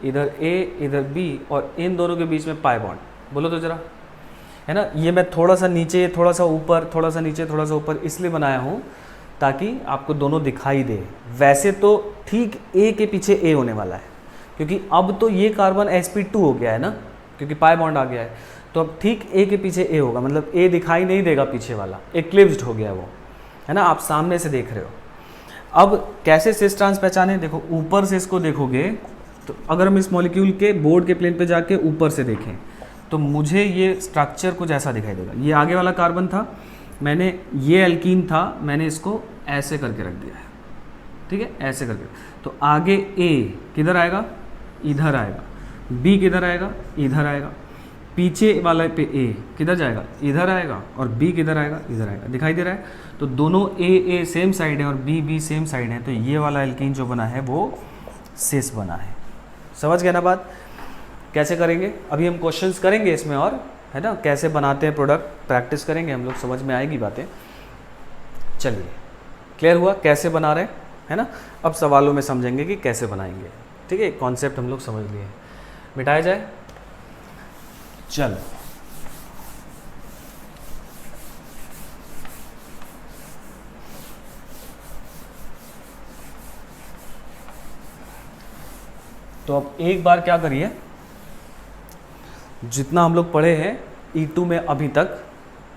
इधर A इधर B, और इन दोनों के बीच में पाई बॉन्ड। बोलो तो जरा, है ना। ये मैं थोड़ा सा नीचे थोड़ा सा ऊपर, थोड़ा सा नीचे थोड़ा सा ऊपर इसलिए बनाया हूँ ताकि आपको दोनों दिखाई दे। वैसे तो ठीक A के पीछे A होने वाला है, क्योंकि अब तो ये कार्बन sp2 हो गया है ना, क्योंकि पाई बॉन्ड आ गया है। तो अब ठीक A के पीछे A होगा, मतलब A दिखाई नहीं देगा पीछे वाला, एक्लिप्स्ड हो गया वो, है ना। आप सामने से देख रहे हो। अब कैसे सिस ट्रांस पहचाने, देखो ऊपर से इसको देखोगे तो अगर हम इस मॉलिक्यूल के बोर्ड के प्लेन पे जाके ऊपर से देखें तो मुझे ये स्ट्रक्चर कुछ ऐसा दिखाई देगा। ये आगे वाला कार्बन था, मैंने ये एल्कीन था, मैंने इसको ऐसे करके रख दिया है, ठीक है, ऐसे करके। तो आगे A किधर आएगा, इधर आएगा, B किधर आएगा, इधर आएगा, पीछे वाले पे A किधर जाएगा, इधर आएगा, और B किधर आएगा, इधर आएगा। दिखाई दे रहा है। तो दोनों A सेम साइड है और B सेम साइड है, तो ये वाला एल्कीन जो बना है वो सिस बना है। समझ गए ना बात, कैसे करेंगे। अभी हम क्वेश्चंस करेंगे इसमें, और है ना, कैसे बनाते हैं प्रोडक्ट, प्रैक्टिस करेंगे हम लोग, समझ में आएगी बातें। चलिए, क्लियर हुआ कैसे बना रहे है ना। अब सवालों में समझेंगे कि कैसे बनाएंगे, ठीक है। कॉन्सेप्ट हम लोग समझ लिए, मिटाया जाए। चलो तो अब एक बार क्या करिए, जितना हम लोग पढ़े हैं E2 में अभी तक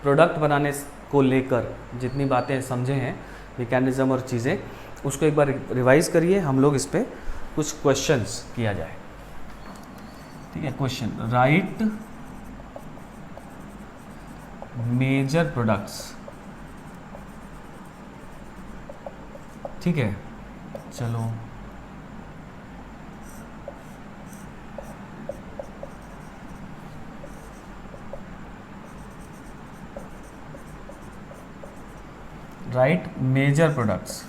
प्रोडक्ट बनाने को लेकर जितनी बातें समझे हैं, मैकेनिज्म और चीज़ें, उसको एक बार रिवाइज करिए। हम लोग इस पर कुछ क्वेश्चंस किया जाए, ठीक है। क्वेश्चन, राइट मेजर प्रोडक्ट्स, ठीक है। चलो राइट मेजर प्रोडक्ट्स,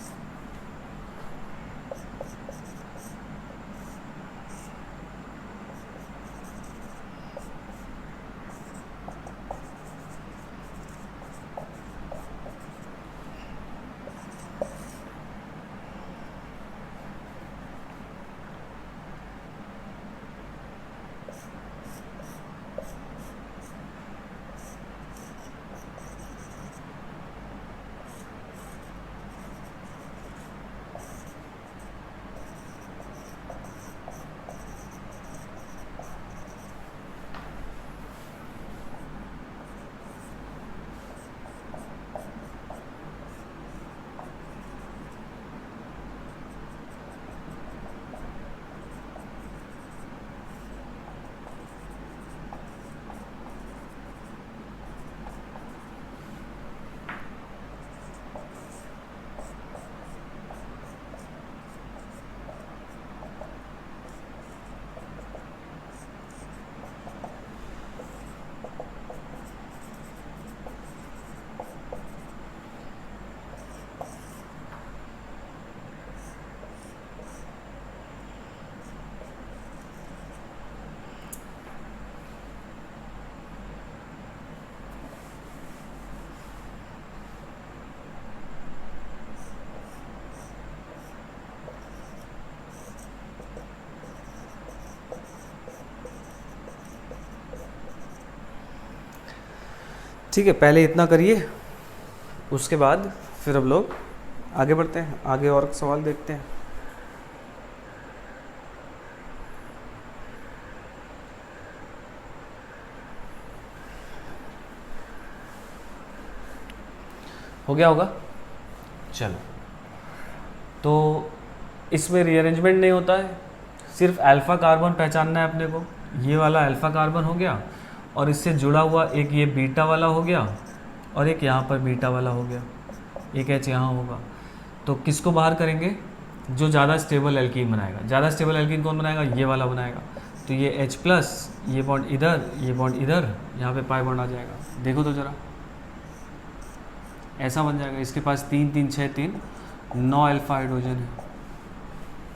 ठीक है। पहले इतना करिए, उसके बाद फिर हम लोग आगे बढ़ते हैं, आगे और सवाल देखते हैं। हो गया होगा। चलो, तो इसमें रीअरेंजमेंट नहीं होता है, सिर्फ अल्फ़ा कार्बन पहचानना है अपने को। ये वाला अल्फ़ा कार्बन हो गया और इससे जुड़ा हुआ एक ये बीटा वाला हो गया और एक यहाँ पर बीटा वाला हो गया, एक H यहाँ होगा। तो किसको बाहर करेंगे? जो ज़्यादा स्टेबल एल्कीन बनाएगा। ज़्यादा स्टेबल एल्कीन कौन बनाएगा? ये वाला बनाएगा। तो ये H प्लस, ये बॉन्ड इधर, ये बॉन्ड इधर, यहाँ पे पाई बॉन्ड आ जाएगा। देखो तो ज़रा, ऐसा बन जाएगा। इसके पास 3 3 6 3 9 अल्फा हाइड्रोजन है,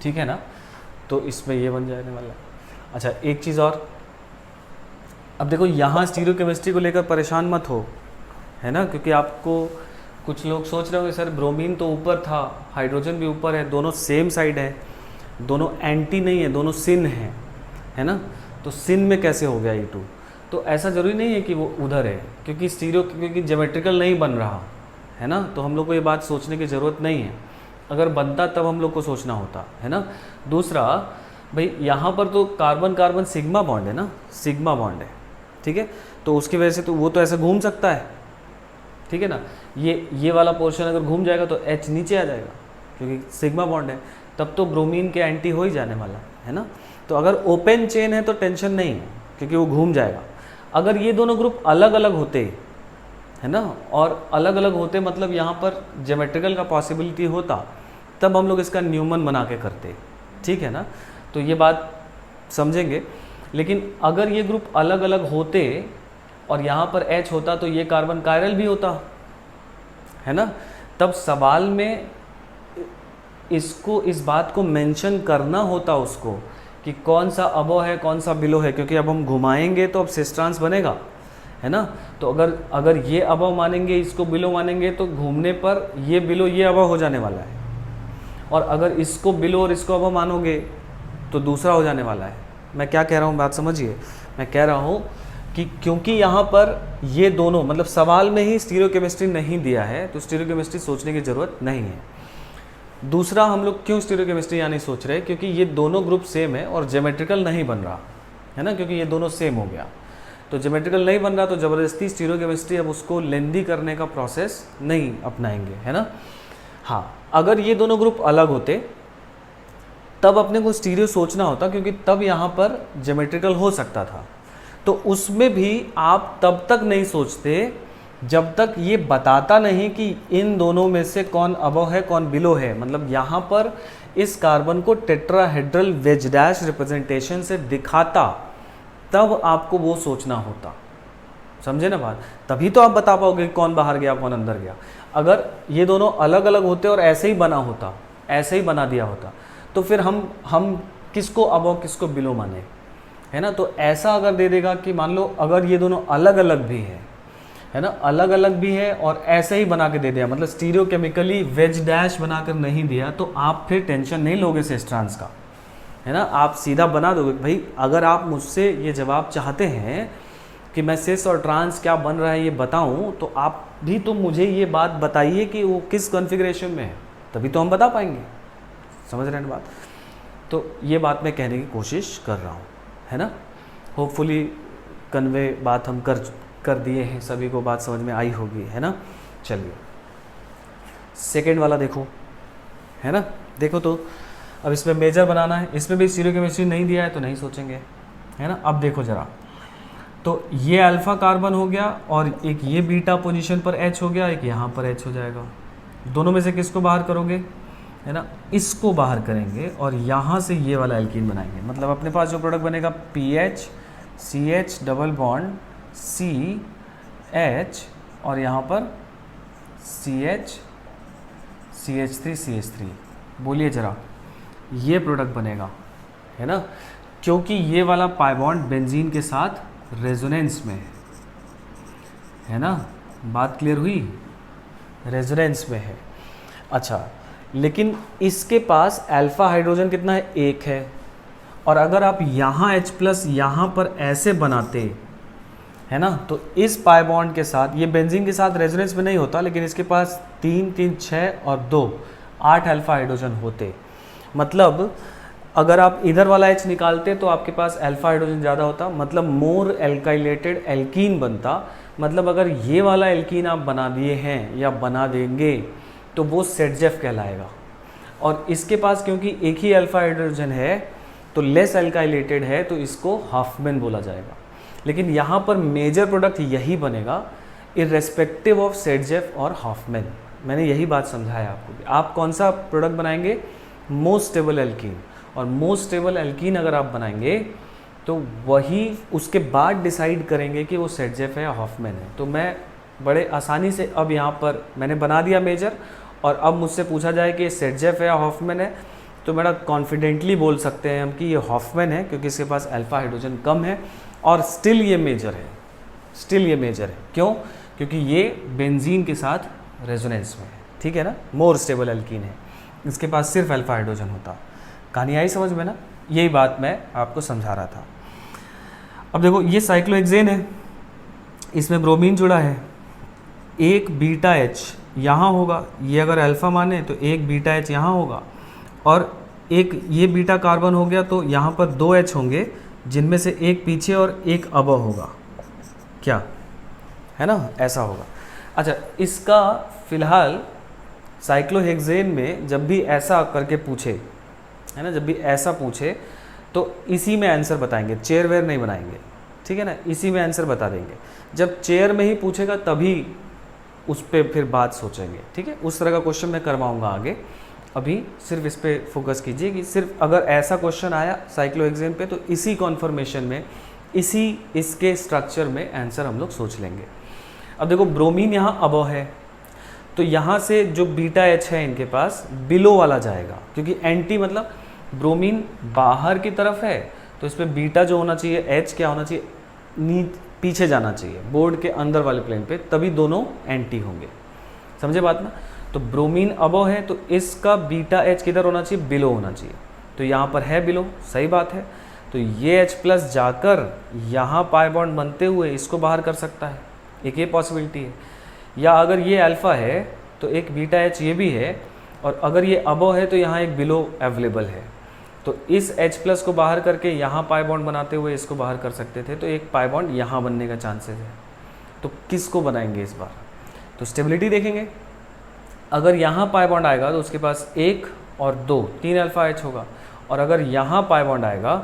ठीक है ना। तो इसमें ये बन जाने वाला। अच्छा, एक चीज़ और, अब देखो यहाँ स्टीरियोकेमिस्ट्री को लेकर परेशान मत हो, है ना, क्योंकि आपको कुछ लोग सोच रहे होंगे सर ब्रोमीन तो ऊपर था, हाइड्रोजन भी ऊपर है, दोनों सेम साइड है, दोनों एंटी नहीं है, दोनों सिन है ना। तो सिन में कैसे हो गया E2? तो ऐसा ज़रूरी नहीं है कि वो उधर है, क्योंकि क्योंकि ज्योमेट्रिकल नहीं बन रहा है ना। तो हम लोग को ये बात सोचने की ज़रूरत नहीं है, अगर बनता तब हम लोग को सोचना होता है ना। दूसरा भाई, यहाँ पर तो कार्बन कार्बन सिग्मा बॉन्ड है ना, सिग्मा बॉन्ड है, ठीक है। तो उसकी वजह से तो वो तो ऐसे घूम सकता है, ठीक है ना। ये वाला पोर्शन अगर घूम जाएगा तो H नीचे आ जाएगा, क्योंकि सिग्मा बॉन्ड है, तब तो ब्रोमीन के एंटी हो ही जाने वाला है ना। तो अगर ओपन चेन है तो टेंशन नहीं है, क्योंकि वो घूम जाएगा। अगर ये दोनों ग्रुप अलग अलग होते है ना, और अलग अलग होते मतलब यहाँ पर ज्योमेट्रिकल का पॉसिबिलिटी होता, तब हम लोग इसका न्यूमन बना के करते, ठीक है ना। तो ये बात समझेंगे। लेकिन अगर ये ग्रुप अलग अलग होते और यहाँ पर H होता तो ये कार्बन कायरल भी होता, है ना। तब सवाल में इसको, इस बात को मेंशन करना होता उसको कि कौन सा अबव है कौन सा बिलो है, क्योंकि अब हम घुमाएंगे तो अब सिस्ट्रांस बनेगा, है ना। तो अगर ये अबव मानेंगे, इसको बिलो मानेंगे, तो घूमने पर ये बिलो ये अबव हो जाने वाला है, और अगर इसको बिलो और इसको अबव मानोगे तो दूसरा हो जाने वाला है। मैं क्या कह रहा हूँ, बात समझिए। मैं कह रहा हूँ कि क्योंकि यहाँ पर ये दोनों, मतलब सवाल में ही स्टीरियोकेमिस्ट्री नहीं दिया है, तो स्टीरियोकेमिस्ट्री सोचने की ज़रूरत नहीं है। दूसरा, हम लोग क्यों स्टीरियोकेमिस्ट्री यानी सोच रहे हैं, क्योंकि ये दोनों ग्रुप सेम है और ज्योमेट्रिकल नहीं बन रहा है ना, क्योंकि ये दोनों सेम हो गया। तो ज्योमेट्रिकल नहीं बन रहा तो ज़बरदस्ती स्टीरियोकेमिस्ट्री अब उसको लेंदी करने का प्रोसेस नहीं अपनाएंगे, है ना। हाँ, अगर ये दोनों ग्रुप अलग होते तब अपने को स्टीरियो सोचना होता, क्योंकि तब यहाँ पर ज्योमेट्रिकल हो सकता था। तो उसमें भी आप तब तक नहीं सोचते जब तक ये बताता नहीं कि इन दोनों में से कौन अबव है कौन बिलो है। मतलब यहाँ पर इस कार्बन को टेट्राहेड्रल वेज डैश रिप्रेजेंटेशन से दिखाता, तब आपको वो सोचना होता। समझे ना बात? तभी तो आप बता पाओगे कौन बाहर गया कौन अंदर गया। अगर ये दोनों अलग अलग होते और ऐसे ही बना होता, ऐसे ही बना दिया होता, तो फिर हम किसको अबव किसको बिलो माने, है ना। तो ऐसा अगर दे देगा कि मान लो अगर ये दोनों अलग अलग भी है ना, अलग अलग भी है और ऐसे ही बना के दे दिया, मतलब स्टीरियो केमिकली वेज डैश बनाकर नहीं दिया, तो आप फिर टेंशन नहीं लोगे सेस ट्रांस का, है ना। आप सीधा बना दोगे। भाई अगर आप मुझसे ये जवाब चाहते हैं कि मैं सेस और ट्रांस क्या बन रहा है ये बताऊं, तो आप भी तो मुझे ये बात बताइए कि वो किस कॉन्फ़िगरेशन में है, तभी तो हम बता पाएंगे। समझ रहे हैं बात? तो ये बात मैं कहने की कोशिश कर रहा हूँ, है ना। होपफुली कन्वे बात हम कर दिए हैं, सभी को बात समझ में आई होगी, है ना। चलिए सेकेंड वाला देखो, है ना। देखो तो अब इसमें मेजर बनाना है, इसमें भी स्टीरियोकेमिस्ट्री नहीं दिया है तो नहीं सोचेंगे, है ना। अब देखो ज़रा, तो ये अल्फ़ा कार्बन हो गया और एक ये बीटा पोजीशन पर H हो गया, एक यहाँ पर H हो जाएगा। दोनों में से किसको बाहर करोगे, है ना, इसको बाहर करेंगे और यहाँ से ये वाला एल्कीन बनाएंगे। मतलब अपने पास जो प्रोडक्ट बनेगा PH CH double bond CH और यहाँ पर CH CH3 CH3। बोलिए ज़रा, ये प्रोडक्ट बनेगा, है ना, क्योंकि ये वाला पाई बॉन्ड बेंजीन के साथ रेजोनेंस में है ना। बात क्लियर हुई? रेजोनेंस में है। अच्छा, लेकिन इसके पास अल्फा हाइड्रोजन कितना है, एक है। और अगर आप यहाँ H प्लस यहाँ पर ऐसे बनाते, है ना, तो इस पाई बॉन्ड के साथ, ये बेंजीन के साथ रेजोनेंस में नहीं होता, लेकिन इसके पास 3 3 6 और 2 8 अल्फा हाइड्रोजन होते। मतलब अगर आप इधर वाला H निकालते तो आपके पास अल्फा हाइड्रोजन ज़्यादा होता, मतलब मोर एल्काइलेटेड एल्कीन बनता। मतलब अगर ये वाला एल्कीन आप बना दिए हैं या बना देंगे तो वो सेटजेफ कहलाएगा। और इसके पास क्योंकि एक ही अल्फा हाइड्रोजन है तो लेस एल्काइलेटेड है, तो इसको हाफमैन बोला जाएगा। लेकिन यहाँ पर मेजर प्रोडक्ट यही बनेगा इर्रेस्पेक्टिव ऑफ सेटजेफ और हाफमैन। मैंने यही बात समझाया आपको। आप कौन सा प्रोडक्ट बनाएंगे, मोस्ट स्टेबल एल्कीन। और मोस्ट स्टेबल एल्कीन अगर आप बनाएंगे तो वही उसके बाद डिसाइड करेंगे कि वो सेटजेफ है या हाफमैन है। तो मैं बड़े आसानी से अब यहाँ पर मैंने बना दिया मेजर, और अब मुझसे पूछा जाए कि ये सेटजेफ है या हाफमैन है, तो मेरा कॉन्फिडेंटली बोल सकते हैं हम कि ये हाफमैन है, क्योंकि इसके पास अल्फा हाइड्रोजन कम है और स्टिल ये मेजर है। स्टिल ये मेजर है क्यों? क्योंकि ये बेंजीन के साथ रेजोनेंस में है, ठीक है ना, मोर स्टेबल एल्कीन है, इसके पास सिर्फ अल्फा हाइड्रोजन होता। कहानी आई समझ में ना? यही बात मैं आपको समझा रहा था। अब देखो ये साइक्लोहेक्सेन है, इसमें ब्रोमीन जुड़ा है, एक बीटा H यहाँ होगा, ये अगर अल्फ़ा माने तो एक बीटा H यहाँ होगा, और एक ये बीटा कार्बन हो गया तो यहाँ पर 2 H होंगे, जिनमें से एक पीछे और एक अबव होगा, क्या है ना, ऐसा होगा। अच्छा, इसका फ़िलहाल साइक्लोहेक्सेन में जब भी ऐसा करके पूछे, है ना, जब भी ऐसा पूछे तो इसी में आंसर बताएंगे, चेयर वेयर नहीं बनाएंगे, ठीक है ना, इसी में आंसर बता देंगे। जब चेयर में ही पूछेगा तभी उस पर फिर बात सोचेंगे, ठीक है। उस तरह का क्वेश्चन मैं करवाऊंगा आगे, अभी सिर्फ इस पर फोकस कीजिए कि सिर्फ अगर ऐसा क्वेश्चन आया साइक्लोहेक्सेन पे तो इसी कॉन्फर्मेशन में, इसी इसके स्ट्रक्चर में आंसर हम लोग सोच लेंगे। अब देखो ब्रोमीन यहाँ अबव है, तो यहाँ से जो बीटा H है इनके पास बिलो वाला जाएगा, क्योंकि एंटी मतलब ब्रोमीन बाहर की तरफ है, तो इस पर बीटा जो होना चाहिए H क्या होना चाहिए, पीछे जाना चाहिए, बोर्ड के अंदर वाले प्लेन पे, तभी दोनों एंटी होंगे। समझे बात ना? तो ब्रोमीन अबव है तो इसका बीटा H किधर होना चाहिए, बिलो होना चाहिए, तो यहाँ पर है बिलो, सही बात है। तो ये H प्लस जाकर यहाँ पाई बॉन्ड बनते हुए इसको बाहर कर सकता है, एक ये पॉसिबिलिटी है। या अगर ये अल्फ़ा है तो एक बीटा H ये भी है, और अगर ये अबव है तो यहाँ एक बिलो अवेलेबल है। तो इस H+ को बाहर करके यहाँ पाई बॉन्ड बनाते हुए इसको बाहर कर सकते थे, तो एक पाई बॉन्ड यहाँ बनने का चांसेस है। तो किसको बनाएंगे इस बार? तो स्टेबिलिटी देखेंगे। अगर यहाँ पाई बॉन्ड आएगा तो उसके पास 1 और 2 3 अल्फा H होगा, और अगर यहाँ पाई बॉन्ड आएगा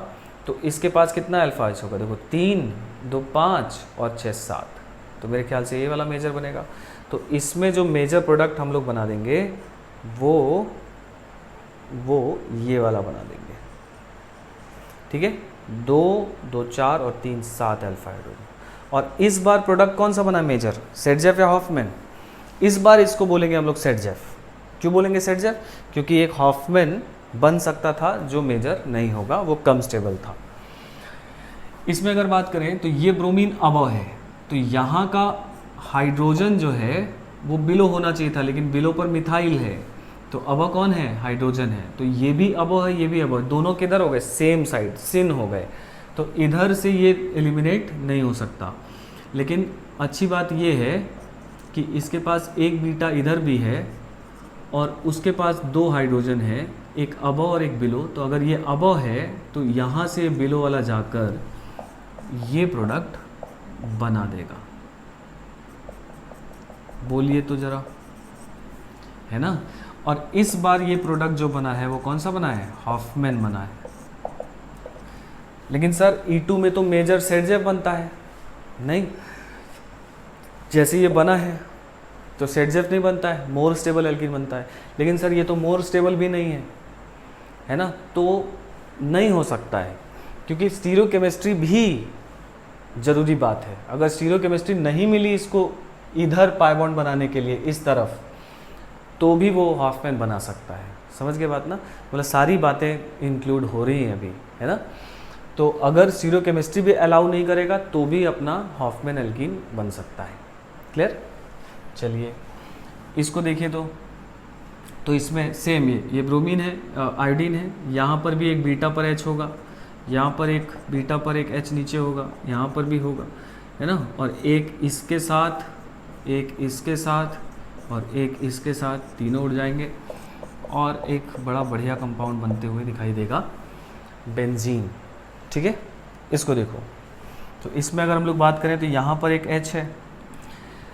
तो इसके पास कितना अल्फा H होगा? देखो 3 2 5 और 6 7। तो मेरे ख्याल से ये वाला मेजर बनेगा। तो इसमें जो मेजर प्रोडक्ट हम लोग बना देंगे वो ये वाला बना देंगे, ठीक है। 2 2 4 और 3 7 अल्फा हाइड्रोजन। और इस बार प्रोडक्ट कौन सा बना मेजर? सेटजेफ या हॉफमैन? इस बार इसको बोलेंगे हम लोग सेटजेफ। क्यों बोलेंगे सेटजेफ? क्योंकि एक हॉफमैन बन सकता था जो मेजर नहीं होगा, वो कम स्टेबल था। इसमें अगर बात करें तो ये ब्रोमीन अबव है, तो यहाँ का हाइड्रोजन जो है वो बिलो होना चाहिए था, लेकिन बिलो पर मिथाइल है, तो अबव कौन है? हाइड्रोजन है। तो ये भी अबव है, ये भी अबव, दोनों किधर हो गए? सेम साइड, सिन हो गए। तो इधर से ये एलिमिनेट नहीं हो सकता। लेकिन अच्छी बात ये है कि इसके पास एक बीटा इधर भी है और उसके पास 2 हाइड्रोजन है, एक अबव और एक बिलो। तो अगर ये अबव है तो यहाँ से बिलो वाला जाकर ये प्रोडक्ट बना देगा। बोलिए तो ज़रा, है ना। और इस बार ये प्रोडक्ट जो बना है वो कौन सा बना है? हॉफमैन बना है। लेकिन सर E2 में तो मेजर सेटजेफ बनता है। नहीं, जैसे ये बना है तो सेटजेफ नहीं बनता है, मोर स्टेबल एल्कीन बनता है। लेकिन सर ये तो मोर स्टेबल भी नहीं है ना, तो नहीं हो सकता है, क्योंकि स्टीरियोकेमिस्ट्री भी ज़रूरी बात है। अगर स्टीरियोकेमिस्ट्री नहीं मिली इसको इधर पाई बॉन्ड बनाने के लिए इस तरफ, तो भी वो हॉफमैन बना सकता है। समझ गए बात ना? मतलब सारी बातें इंक्लूड हो रही हैं अभी, है ना। तो अगर स्टीरियोकेमिस्ट्री भी अलाउ नहीं करेगा तो भी अपना हॉफमैन एल्कीन बन सकता है। क्लियर? चलिए इसको देखिए तो इसमें सेम ये ब्रोमीन है, आयोडीन है, यहाँ पर भी एक बीटा पर H होगा, यहाँ पर एक बीटा पर एक H नीचे होगा, यहाँ पर भी होगा, है ना। और एक इसके साथ, एक इसके साथ और एक इसके साथ, तीनों उड़ जाएंगे और एक बड़ा बढ़िया कंपाउंड बनते हुए दिखाई देगा, बेंजीन। ठीक है, इसको देखो। तो इसमें अगर हम लोग बात करें तो यहाँ पर एक H है,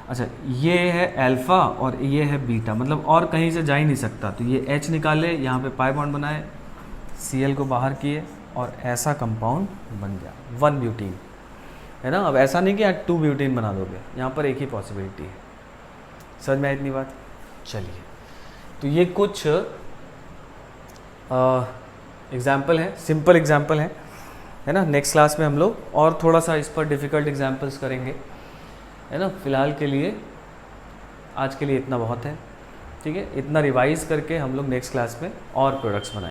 अच्छा ये है अल्फ़ा और ये है बीटा, मतलब और कहीं से जा ही नहीं सकता। तो ये H निकाले, यहाँ पे पाई बॉन्ड बनाए, Cl को बाहर किए और ऐसा कंपाउंड बन गया 1 ब्यूटीन, है ना। अब ऐसा नहीं कि यार 2 ब्यूटीन बना दोगे, यहाँ पर एक ही पॉसिबिलिटी है। समझ में आई इतनी बात? चलिए, तो ये कुछ एग्जाम्पल है, सिंपल एग्जाम्पल है ना। नेक्स्ट क्लास में हम लोग और थोड़ा सा इस पर डिफ़िकल्ट एग्जाम्पल्स करेंगे, है ना। फ़िलहाल के लिए, आज के लिए इतना बहुत है, ठीक है। इतना रिवाइज़ करके हम लोग नेक्स्ट क्लास में और प्रोडक्ट्स बनाएंगे।